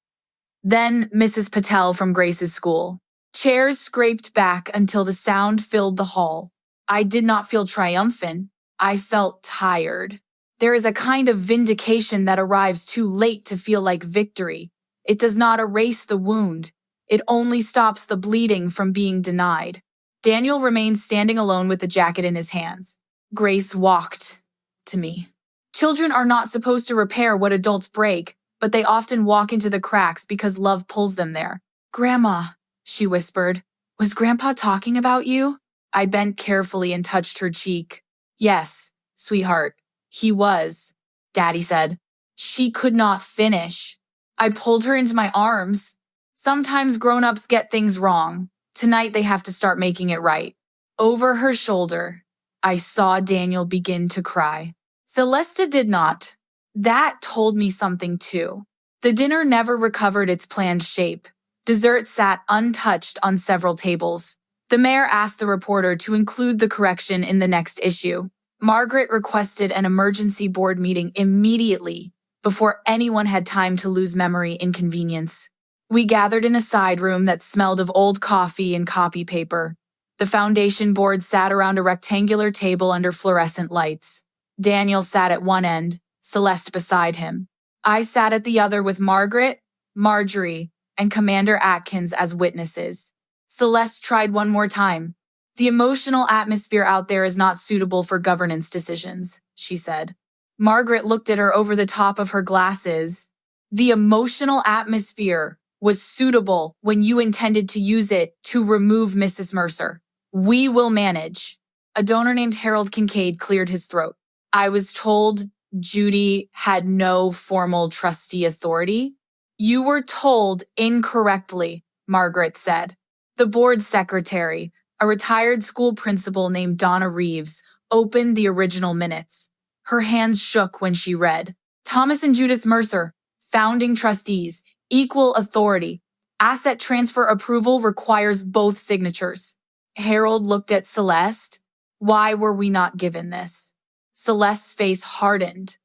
then Mrs. Patel from Grace's school. Chairs scraped back until the sound filled the hall. I did not feel triumphant. I felt tired. There is a kind of vindication that arrives too late to feel like victory. It does not erase the wound. It only stops the bleeding from being denied. Daniel remained standing alone with the jacket in his hands. Grace walked to me. Children are not supposed to repair what adults break, but they often walk into the cracks because love pulls them there. Grandma, she whispered, was Grandpa talking about you? I bent carefully and touched her cheek. Yes, sweetheart, he was, Daddy said. She could not finish. I pulled her into my arms. Sometimes grown-ups get things wrong. Tonight they have to start making it right. Over her shoulder, I saw Daniel begin to cry. Celesta did not. That told me something too. The dinner never recovered its planned shape. Dessert sat untouched on several tables. The mayor asked the reporter to include the correction in the next issue. Margaret requested an emergency board meeting immediately, before anyone had time to lose memory inconvenience. We gathered in a side room that smelled of old coffee and copy paper. The foundation board sat around a rectangular table under fluorescent lights. Daniel sat at one end, Celeste beside him. I sat at the other with Margaret, Marjorie, and Commander Atkins as witnesses. Celeste tried one more time. The emotional atmosphere out there is not suitable for governance decisions, she said. Margaret looked at her over the top of her glasses. The emotional atmosphere was suitable when you intended to use it to remove Mrs. Mercer. We will manage. A donor named Harold Kincaid cleared his throat. I was told Judy had no formal trustee authority. You were told incorrectly, Margaret said. The board secretary, a retired school principal named Donna Reeves, opened the original minutes. Her hands shook when she read. Thomas and Judith Mercer, founding trustees, equal authority. Asset transfer approval requires both signatures. Harold looked at Celeste. Why were we not given this? Celeste's face hardened.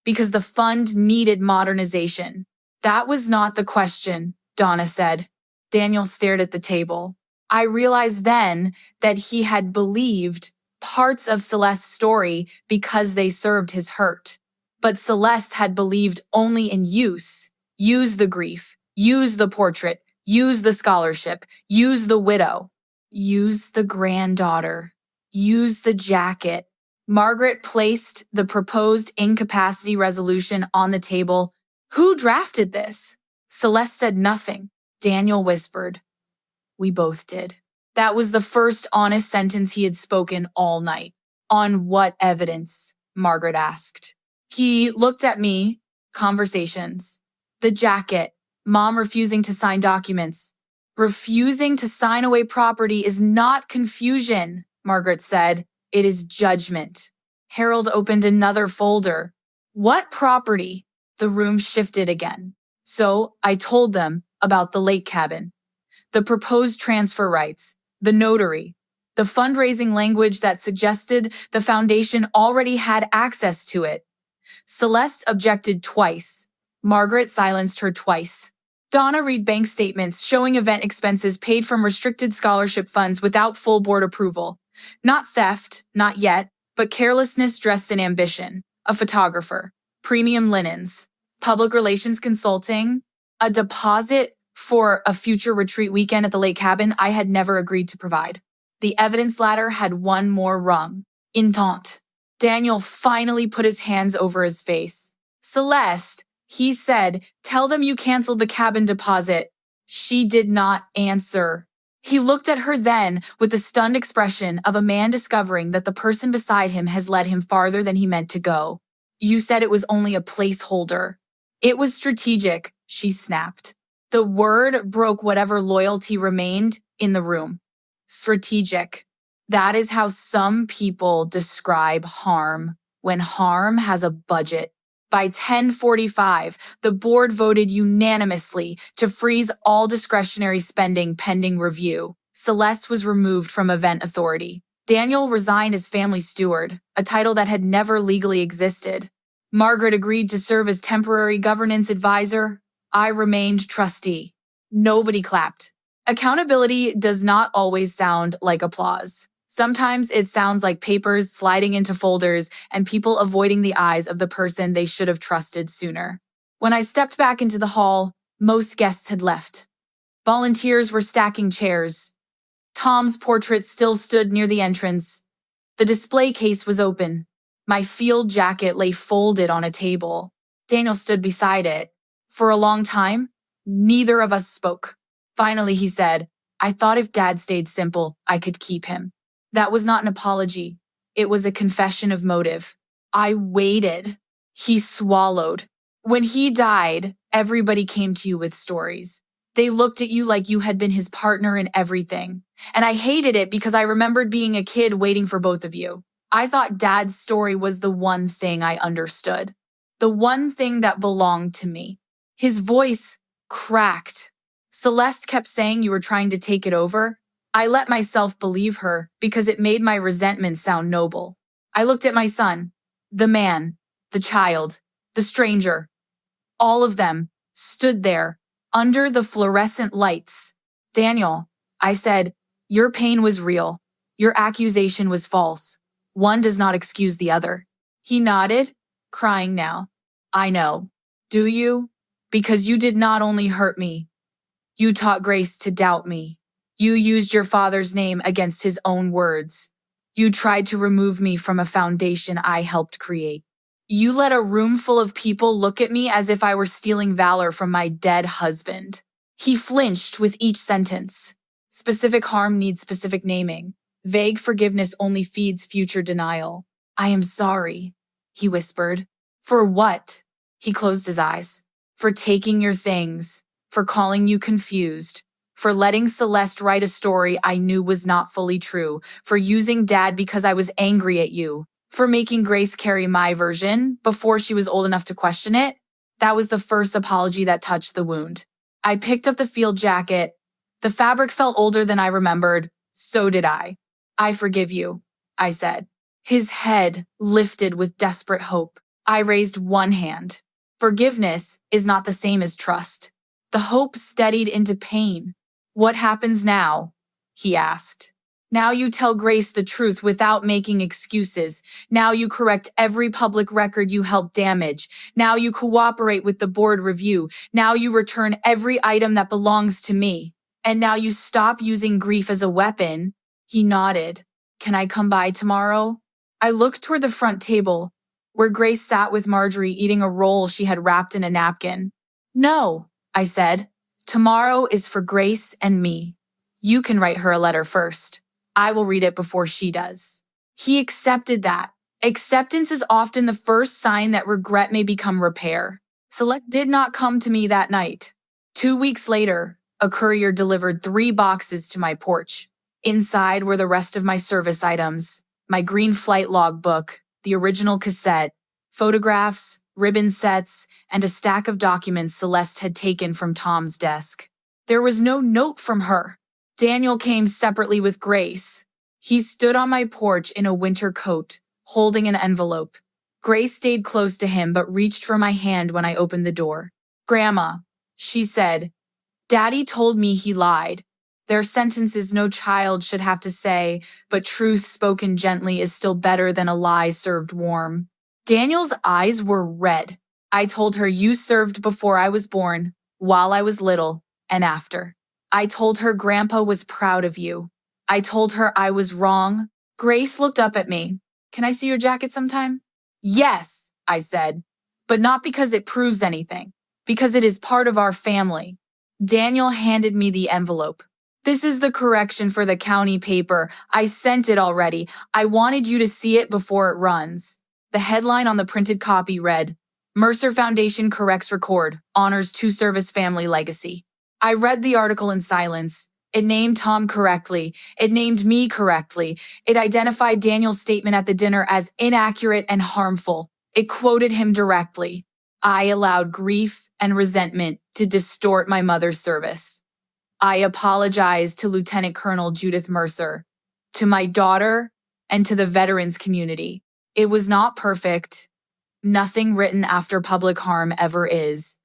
Because the fund needed modernization. That was not the question, Donna said. Daniel stared at the table. I realized then that he had believed parts of Celeste's story because they served his hurt. But Celeste had believed only in use. Use the grief. Use the portrait. Use the scholarship. Use the widow. Use the granddaughter. Use the jacket. Margaret placed the proposed incapacity resolution on the table. Who drafted this? Celeste said nothing. Daniel whispered. We both did. That was the first honest sentence he had spoken all night. On what evidence? Margaret asked. He looked at me. Conversations. The jacket. Mom refusing to sign documents. Refusing to sign away property is not confusion, Margaret said. It is judgment. Harold opened another folder. What property? The room shifted again. So I told them about the lake cabin, the proposed transfer rights, the notary, the fundraising language that suggested the foundation already had access to it. Celeste objected twice. Margaret silenced her twice. Donna read bank statements showing event expenses paid from restricted scholarship funds without full board approval. Not theft, not yet, but carelessness dressed in ambition. A photographer, premium linens, public relations consulting, a deposit for a future retreat weekend at the lake cabin I had never agreed to provide. The evidence ladder had one more rung. Intent. Daniel finally put his hands over his face. Celeste, he said, tell them you canceled the cabin deposit. She did not answer. He looked at her then with the stunned expression of a man discovering that the person beside him has led him farther than he meant to go. You said it was only a placeholder. It was strategic, she snapped. The word broke whatever loyalty remained in the room. Strategic. That is how some people describe harm, when harm has a budget. By 10:45, the board voted unanimously to freeze all discretionary spending pending review. Celeste was removed from event authority. Daniel resigned as family steward, a title that had never legally existed. Margaret agreed to serve as temporary governance advisor. I remained trustee. Nobody clapped. Accountability does not always sound like applause. Sometimes it sounds like papers sliding into folders and people avoiding the eyes of the person they should have trusted sooner. When I stepped back into the hall, most guests had left. Volunteers were stacking chairs. Tom's portrait still stood near the entrance. The display case was open. My field jacket lay folded on a table. Daniel stood beside it. For a long time, neither of us spoke. Finally, he said, I thought if Dad stayed simple, I could keep him. That was not an apology. It was a confession of motive. I waited. He swallowed. When he died, everybody came to you with stories. They looked at you like you had been his partner in everything. And I hated it because I remembered being a kid waiting for both of you. I thought Dad's story was the one thing I understood. The one thing that belonged to me. His voice cracked. Celeste kept saying you were trying to take it over. I let myself believe her because it made my resentment sound noble. I looked at my son, the man, the child, the stranger. All of them stood there under the fluorescent lights. Daniel, I said, your pain was real. Your accusation was false. One does not excuse the other. He nodded, crying now. I know. Do you? Because you did not only hurt me. You taught Grace to doubt me. You used your father's name against his own words. You tried to remove me from a foundation I helped create. You let a room full of people look at me as if I were stealing valor from my dead husband. He flinched with each sentence. Specific harm needs specific naming. Vague forgiveness only feeds future denial. I am sorry, he whispered. For what? He closed his eyes. For taking your things. For calling you confused. for letting Celeste write a story I knew was not fully true, for using Dad because I was angry at you, for making Grace carry my version before she was old enough to question it. That was the first apology that touched the wound. I picked up the field jacket. The fabric felt older than I remembered. So did I. I forgive you, I said. His head lifted with desperate hope. I raised one hand. Forgiveness is not the same as trust. The hope steadied into pain. What happens now? He asked. Now you tell Grace the truth without making excuses. Now you correct every public record you helped damage. Now you cooperate with the board review. Now you return every item that belongs to me. And now you stop using grief as a weapon. He nodded. Can I come by tomorrow? I looked toward the front table, where Grace sat with Marjorie eating a roll she had wrapped in a napkin. No, I said. Tomorrow is for Grace and me. You can write her a letter first. I will read it before she does. He accepted that. Acceptance is often the first sign that regret may become repair. Celeste did not come to me that night. 2 weeks later, a courier delivered 3 boxes to my porch. Inside were the rest of my service items, my green flight log book, the original cassette, photographs, ribbon sets, and a stack of documents Celeste had taken from Tom's desk. There was no note from her. Daniel came separately with Grace. He stood on my porch in a winter coat, holding an envelope. Grace stayed close to him but reached for my hand when I opened the door. Grandma, she said, Daddy told me he lied. There are sentences no child should have to say, but truth spoken gently is still better than a lie served warm. Daniel's eyes were red. I told her you served before I was born, while I was little, and after. I told her Grandpa was proud of you. I told her I was wrong. Grace looked up at me. Can I see your jacket sometime? Yes, I said, but not because it proves anything, because it is part of our family. Daniel handed me the envelope. This is the correction for the county paper. I sent it already. I wanted you to see it before it runs. The headline on the printed copy read, Mercer Foundation corrects record, honors two-service family legacy. I read the article in silence. It named Tom correctly. It named me correctly. It identified Daniel's statement at the dinner as inaccurate and harmful. It quoted him directly. I allowed grief and resentment to distort my mother's service. I apologized to Lieutenant Colonel Judith Mercer, to my daughter, and to the veterans community. It was not perfect. Nothing written after public harm ever is.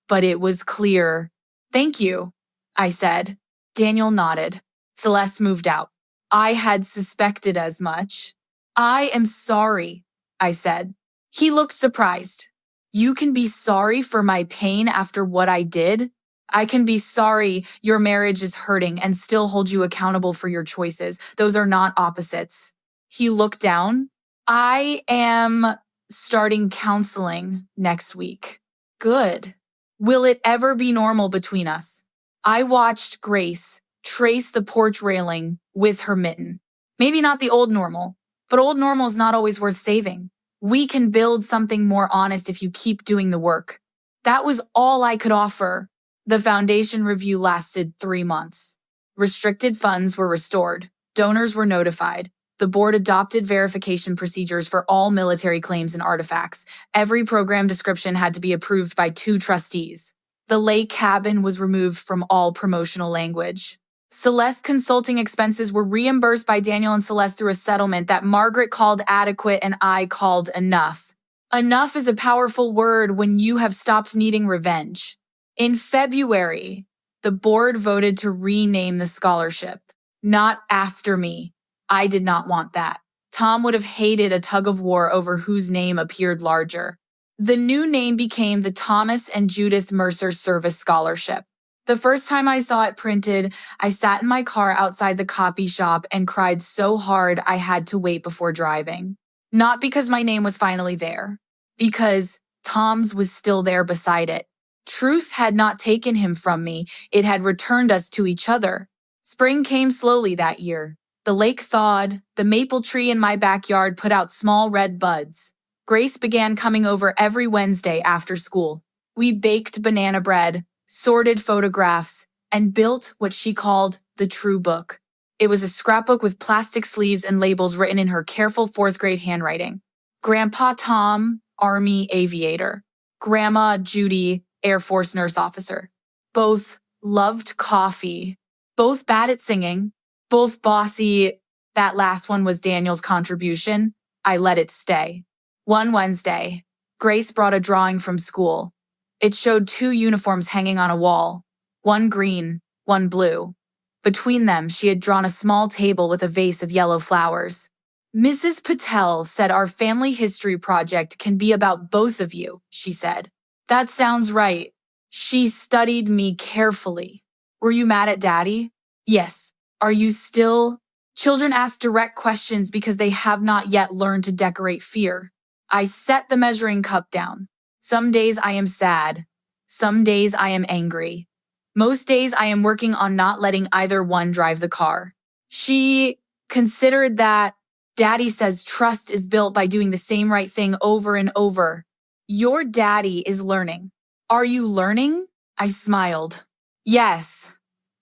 But it was clear. Thank you, I said. Daniel nodded. Celeste moved out. I had suspected as much. I am sorry, I said. He looked surprised. You can be sorry for my pain after what I did? I can be sorry your marriage is hurting and still hold you accountable for your choices. Those are not opposites. He looked down. I am starting counseling next week. Good. Will it ever be normal between us? I watched Grace trace the porch railing with her mitten. Maybe not the old normal, but old normal is not always worth saving. We can build something more honest if you keep doing the work. That was all I could offer. The foundation review lasted 3 months. Restricted funds were restored. Donors were notified. The board adopted verification procedures for all military claims and artifacts. Every program description had to be approved by 2 trustees. The lake cabin was removed from all promotional language. Celeste's consulting expenses were reimbursed by Daniel and Celeste through a settlement that Margaret called adequate and I called enough. Enough is a powerful word when you have stopped needing revenge. In February, the board voted to rename the scholarship. Not after me. I did not want that. Tom would have hated a tug-of-war over whose name appeared larger. The new name became the Thomas and Judith Mercer Service Scholarship. The first time I saw it printed, I sat in my car outside the copy shop and cried so hard I had to wait before driving. Not because my name was finally there, because Tom's was still there beside it. Truth had not taken him from me, it had returned us to each other. Spring came slowly that year. The lake thawed, the maple tree in my backyard put out small red buds. Grace began coming over every Wednesday after school. We baked banana bread, sorted photographs, and built what she called the true book. It was a scrapbook with plastic sleeves and labels written in her careful fourth-grade handwriting. Grandpa Tom, Army aviator. Grandma Judy, Air Force nurse officer. Both loved coffee. Both bad at singing. Both bossy. That last one was Daniel's contribution. I let it stay. One Wednesday, Grace brought a drawing from school. It showed two uniforms hanging on a wall. One green, one blue. Between them, she had drawn a small table with a vase of yellow flowers. Mrs. Patel said our family history project can be about both of you, she said. That sounds right. She studied me carefully. Were you mad at Daddy? Yes. Are you still? Children ask direct questions because they have not yet learned to decorate fear. I set the measuring cup down. Some days I am sad. Some days I am angry. Most days I am working on not letting either one drive the car. She considered that Daddy says trust is built by doing the same right thing over and over. Your daddy is learning. Are you learning? I smiled. Yes.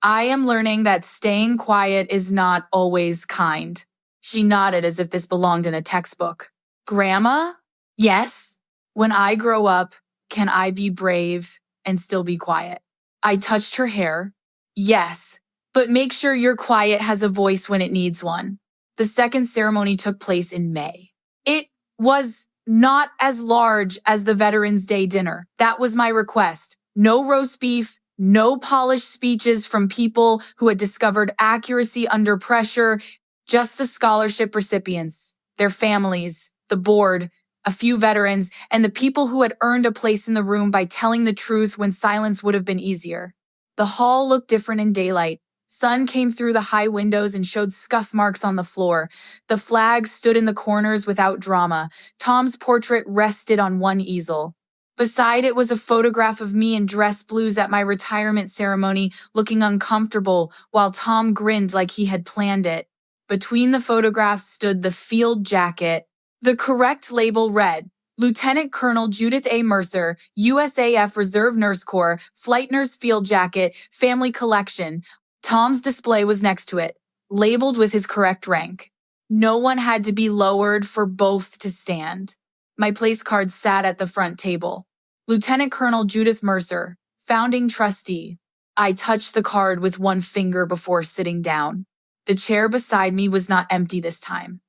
I am learning that staying quiet is not always kind. She nodded as if this belonged in a textbook. Grandma? Yes. When I grow up, can I be brave and still be quiet? I touched her hair. Yes, but make sure your quiet has a voice when it needs one. The second ceremony took place in May. It was not as large as the Veterans Day dinner. That was my request. No roast beef, no polished speeches from people who had discovered accuracy under pressure, just the scholarship recipients, their families, the board, a few veterans, and the people who had earned a place in the room by telling the truth when silence would have been easier. The hall looked different in daylight. Sun came through the high windows and showed scuff marks on the floor. The flags stood in the corners without drama. Tom's portrait rested on one easel. Beside it was a photograph of me in dress blues at my retirement ceremony, looking uncomfortable, while Tom grinned like he had planned it. Between the photographs stood the field jacket. The correct label read, Lieutenant Colonel Judith A. Mercer, USAF Reserve Nurse Corps, Flight Nurse Field Jacket, Family Collection. Tom's display was next to it, labeled with his correct rank. No one had to be lowered for both to stand. My place card sat at the front table. Lieutenant Colonel Judith Mercer, Founding Trustee. I touched the card with one finger before sitting down. The chair beside me was not empty this time.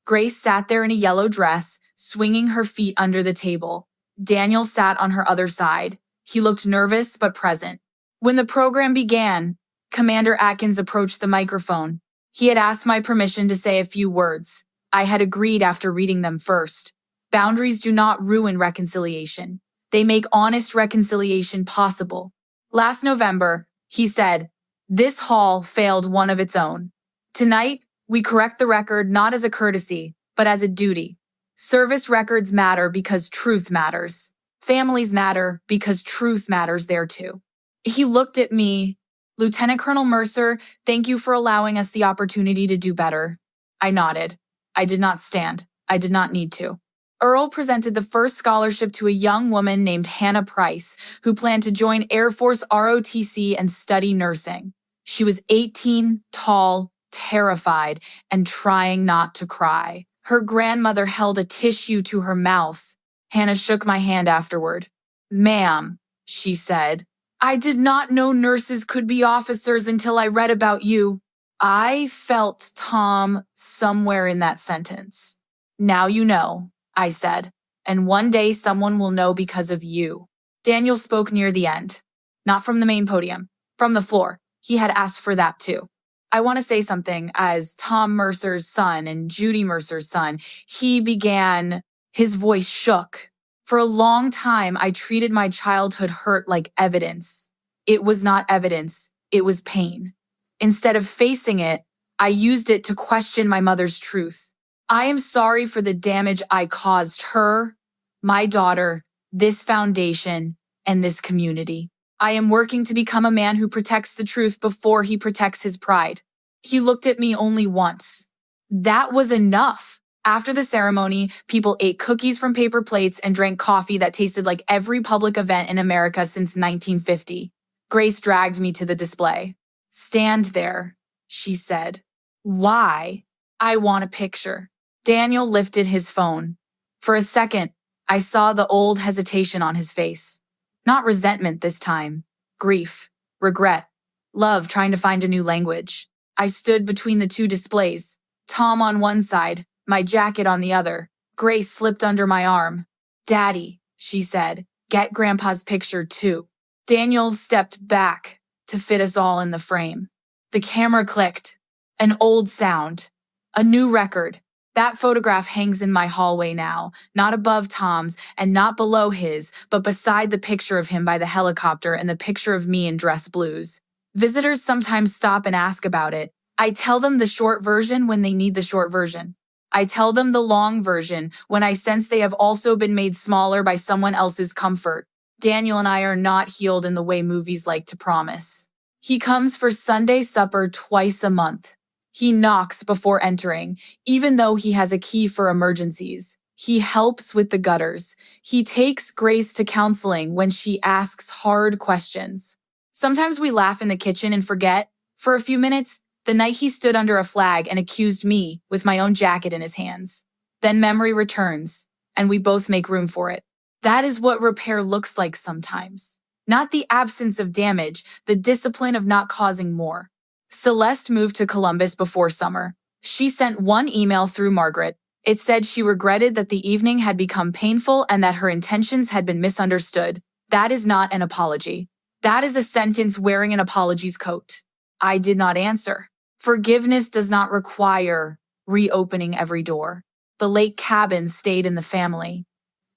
Grace sat there in a yellow dress, swinging her feet under the table. Daniel sat on her other side. He looked nervous but present. When the program began, Commander Atkins approached the microphone. He had asked my permission to say a few words. I had agreed after reading them first. Boundaries do not ruin reconciliation. They make honest reconciliation possible. Last November, he said, this hall failed one of its own. Tonight, we correct the record not as a courtesy, but as a duty. Service records matter because truth matters. Families matter because truth matters there too. He looked at me. Lieutenant Colonel Mercer, thank you for allowing us the opportunity to do better. I nodded. I did not stand. I did not need to. Earl presented the first scholarship to a young woman named Hannah Price, who planned to join Air Force ROTC and study nursing. She was 18, tall, terrified, and trying not to cry. Her grandmother held a tissue to her mouth. Hannah shook my hand afterward. Ma'am, she said, I did not know nurses could be officers until I read about you. I felt Tom somewhere in that sentence. Now you know, I said, and one day someone will know because of you. Daniel spoke near the end. Not from the main podium, from the floor. He had asked for that too. I want to say something as Tom Mercer's son and Judy Mercer's son. He began, his voice shook. For a long time, I treated my childhood hurt like evidence. It was not evidence, it was pain. Instead of facing it, I used it to question my mother's truth. I am sorry for the damage I caused her, my daughter, this foundation, and this community. I am working to become a man who protects the truth before he protects his pride. He looked at me only once. That was enough. After the ceremony, people ate cookies from paper plates and drank coffee that tasted like every public event in America since 1950. Grace dragged me to the display. Stand there, she said. Why? I want a picture. Daniel lifted his phone. For a second, I saw the old hesitation on his face. Not resentment this time. Grief, regret, love trying to find a new language. I stood between the two displays, Tom on one side, my jacket on the other. Grace slipped under my arm. Daddy, she said, get Grandpa's picture too. Daniel stepped back to fit us all in the frame. The camera clicked. An old sound. A new record. That photograph hangs in my hallway now, not above Tom's and not below his, but beside the picture of him by the helicopter and the picture of me in dress blues. Visitors sometimes stop and ask about it. I tell them the short version when they need the short version. I tell them the long version when I sense they have also been made smaller by someone else's comfort. Daniel and I are not healed in the way movies like to promise. He comes for Sunday supper twice a month. He knocks before entering, even though he has a key for emergencies. He helps with the gutters. He takes Grace to counseling when she asks hard questions. Sometimes we laugh in the kitchen and forget, for a few minutes, the night he stood under a flag and accused me with my own jacket in his hands. Then memory returns, and we both make room for it. That is what repair looks like sometimes. Not the absence of damage, the discipline of not causing more. Celeste moved to Columbus before summer. She sent one email through Margaret. It said she regretted that the evening had become painful and that her intentions had been misunderstood. That is not an apology. That is a sentence wearing an apology's coat. I did not answer. Forgiveness does not require reopening every door. The lake cabin stayed in the family.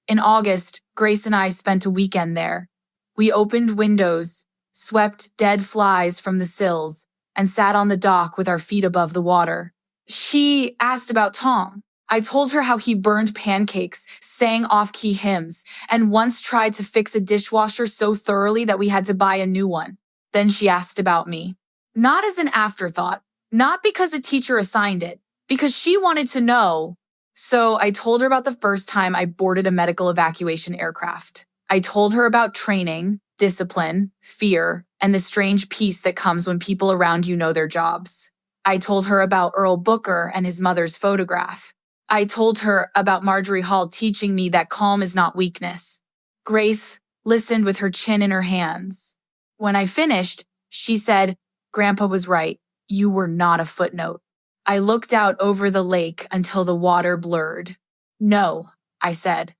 In August, Grace and I spent a weekend there. We opened windows, swept dead flies from the sills, and sat on the dock with our feet above the water. She asked about Tom. I told her how he burned pancakes, sang off-key hymns, and once tried to fix a dishwasher so thoroughly that we had to buy a new one. Then she asked about me. Not as an afterthought, not because a teacher assigned it, because she wanted to know. So I told her about the first time I boarded a medical evacuation aircraft. I told her about training, discipline, fear, and the strange peace that comes when people around you know their jobs. I told her about Earl Booker and his mother's photograph. I told her about Marjorie Hall teaching me that calm is not weakness. Grace listened with her chin in her hands. When I finished, she said, Grandpa was right. You were not a footnote. I looked out over the lake until the water blurred. No, I said.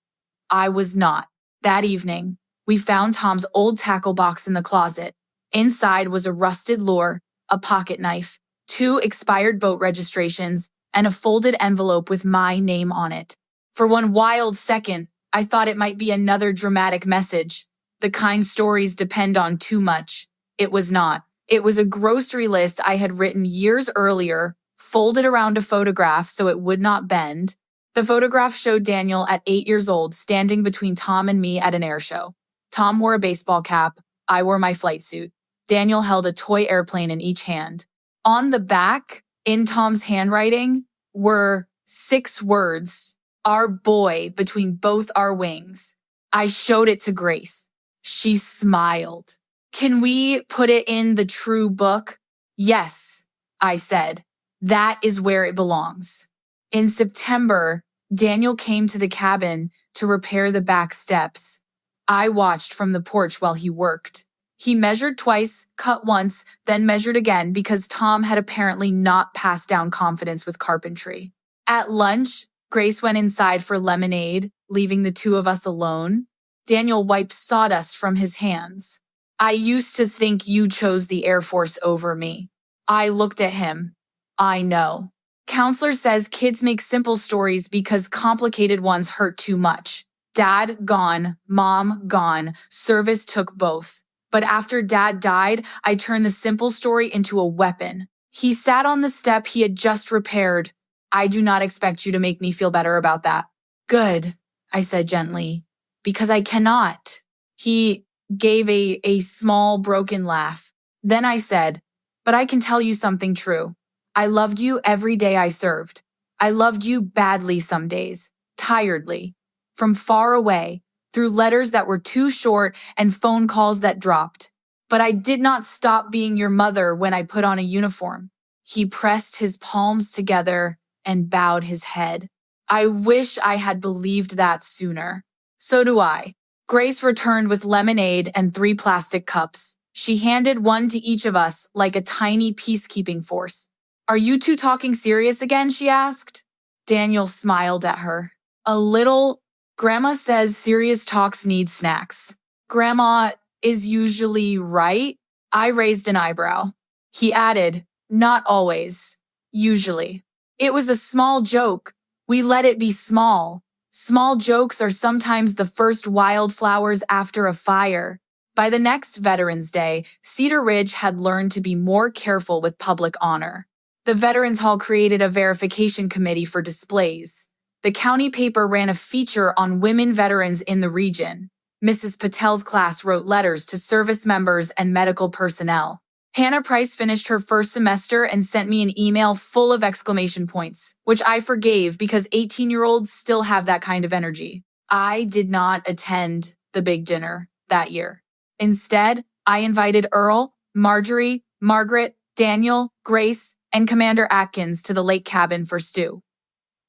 I was not. That evening, we found Tom's old tackle box in the closet. Inside was a rusted lure, a pocket knife, 2 expired boat registrations, and a folded envelope with my name on it. For one wild second, I thought it might be another dramatic message. The kind stories depend on too much. It was not. It was a grocery list I had written years earlier, folded around a photograph so it would not bend. The photograph showed Daniel at 8 years old standing between Tom and me at an air show. Tom wore a baseball cap. I wore my flight suit. Daniel held a toy airplane in each hand. On the back, in Tom's handwriting, were 6 words, our boy between both our wings. I showed it to Grace. She smiled. Can we put it in the true book? Yes, I said. That is where it belongs. In September, Daniel came to the cabin to repair the back steps. I watched from the porch while he worked. He measured twice, cut once, then measured again because Tom had apparently not passed down confidence with carpentry. At lunch, Grace went inside for lemonade, leaving the 2 of us alone. Daniel wiped sawdust from his hands. I used to think you chose the Air Force over me. I looked at him. I know. Counselor says kids make simple stories because complicated ones hurt too much. Dad gone, mom gone, service took both. But after Dad died, I turned the simple story into a weapon. He sat on the step he had just repaired. I do not expect you to make me feel better about that. Good, I said gently, because I cannot. He gave a small broken laugh. Then I said, but I can tell you something true. I loved you every day I served. I loved you badly some days, tiredly, from far away, through letters that were too short and phone calls that dropped. But I did not stop being your mother when I put on a uniform. He pressed his palms together and bowed his head. I wish I had believed that sooner. So do I. Grace returned with lemonade and 3 plastic cups. She handed one to each of us like a tiny peacekeeping force. Are you two talking serious again? She asked. Daniel smiled at her. A little. Grandma says serious talks need snacks. Grandma is usually right. I raised an eyebrow. He added, not always. Usually. It was a small joke. We let it be small. Small jokes are sometimes the first wildflowers after a fire. By the next Veterans Day, Cedar Ridge had learned to be more careful with public honor. The Veterans Hall created a verification committee for displays. The county paper ran a feature on women veterans in the region. Mrs. Patel's class wrote letters to service members and medical personnel. Hannah Price finished her first semester and sent me an email full of exclamation points, which I forgave because 18-year-olds still have that kind of energy. I did not attend the big dinner that year. Instead, I invited Earl, Marjorie, Margaret, Daniel, Grace, and Commander Atkins to the lake cabin for stew.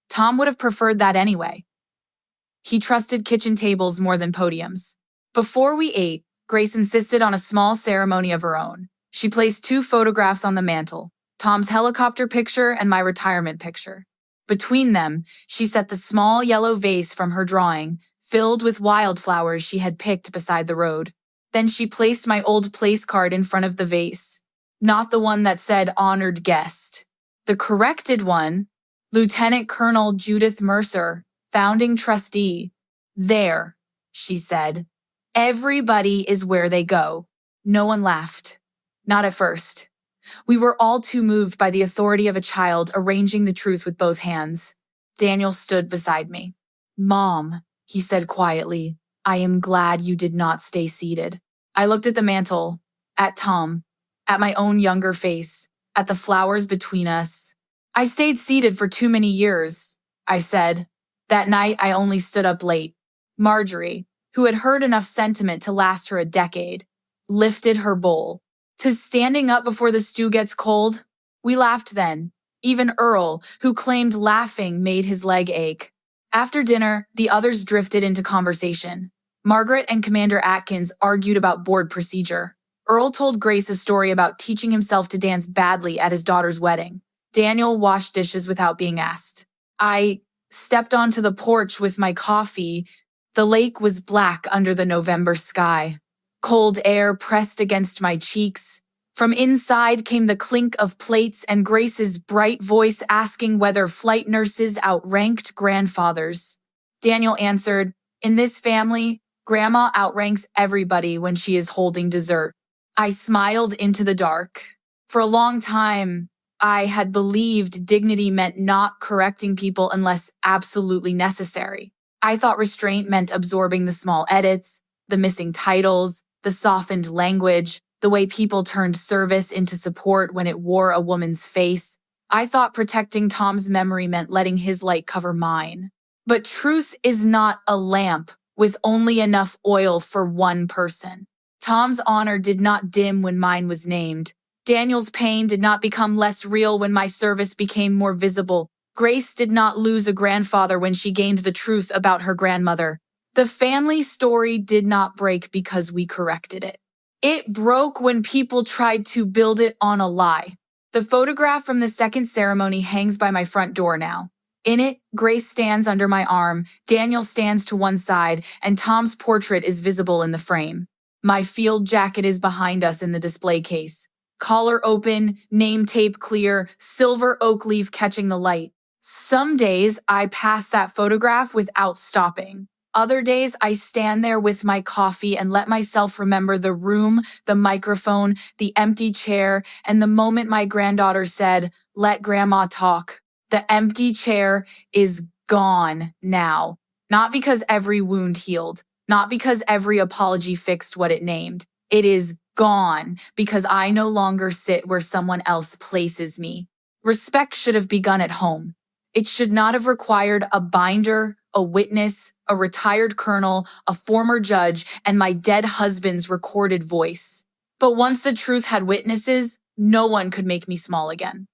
Tom would have preferred that anyway. He trusted kitchen tables more than podiums. Before we ate, Grace insisted on a small ceremony of her own. She placed 2 photographs on the mantel, Tom's helicopter picture and my retirement picture. Between them, she set the small yellow vase from her drawing, filled with wildflowers she had picked beside the road. Then she placed my old place card in front of the vase. Not the one that said honored guest. The corrected one, Lieutenant Colonel Judith Mercer, founding trustee. There, she said. Everybody is where they go. No one laughed. Not at first. We were all too moved by the authority of a child arranging the truth with both hands. Daniel stood beside me. Mom, he said quietly, I am glad you did not stay seated. I looked at the mantel, at Tom, at my own younger face, at the flowers between us. I stayed seated for too many years, I said. That night, I only stood up late. Marjorie, who had heard enough sentiment to last her a decade, lifted her bowl. To standing up before the stew gets cold? We laughed then. Even Earl, who claimed laughing made his leg ache. After dinner, the others drifted into conversation. Margaret and Commander Atkins argued about board procedure. Earl told Grace a story about teaching himself to dance badly at his daughter's wedding. Daniel washed dishes without being asked. I stepped onto the porch with my coffee. The lake was black under the November sky. Cold air pressed against my cheeks. From inside came the clink of plates and Grace's bright voice asking whether flight nurses outranked grandfathers. Daniel answered, in this family, Grandma outranks everybody when she is holding dessert. I smiled into the dark. For a long time, I had believed dignity meant not correcting people unless absolutely necessary. I thought restraint meant absorbing the small edits, the missing titles, the softened language, the way people turned service into support when it wore a woman's face. I thought protecting Tom's memory meant letting his light cover mine. But truth is not a lamp with only enough oil for one person. Tom's honor did not dim when mine was named. Daniel's pain did not become less real when my service became more visible. Grace did not lose a grandfather when she gained the truth about her grandmother. The family story did not break because we corrected it. It broke when people tried to build it on a lie. The photograph from the second ceremony hangs by my front door now. In it, Grace stands under my arm, Daniel stands to one side, and Tom's portrait is visible in the frame. My field jacket is behind us in the display case. Collar open, name tape clear, silver oak leaf catching the light. Some days I pass that photograph without stopping. Other days I stand there with my coffee and let myself remember the room, the microphone, the empty chair, and the moment my granddaughter said, "Let Grandma talk." The empty chair is gone now. Not because every wound healed, not because every apology fixed what it named. It is gone because I no longer sit where someone else places me. Respect should have begun at home. It should not have required a binder, a witness, a retired colonel, a former judge, and my dead husband's recorded voice. But once the truth had witnesses, no one could make me small again.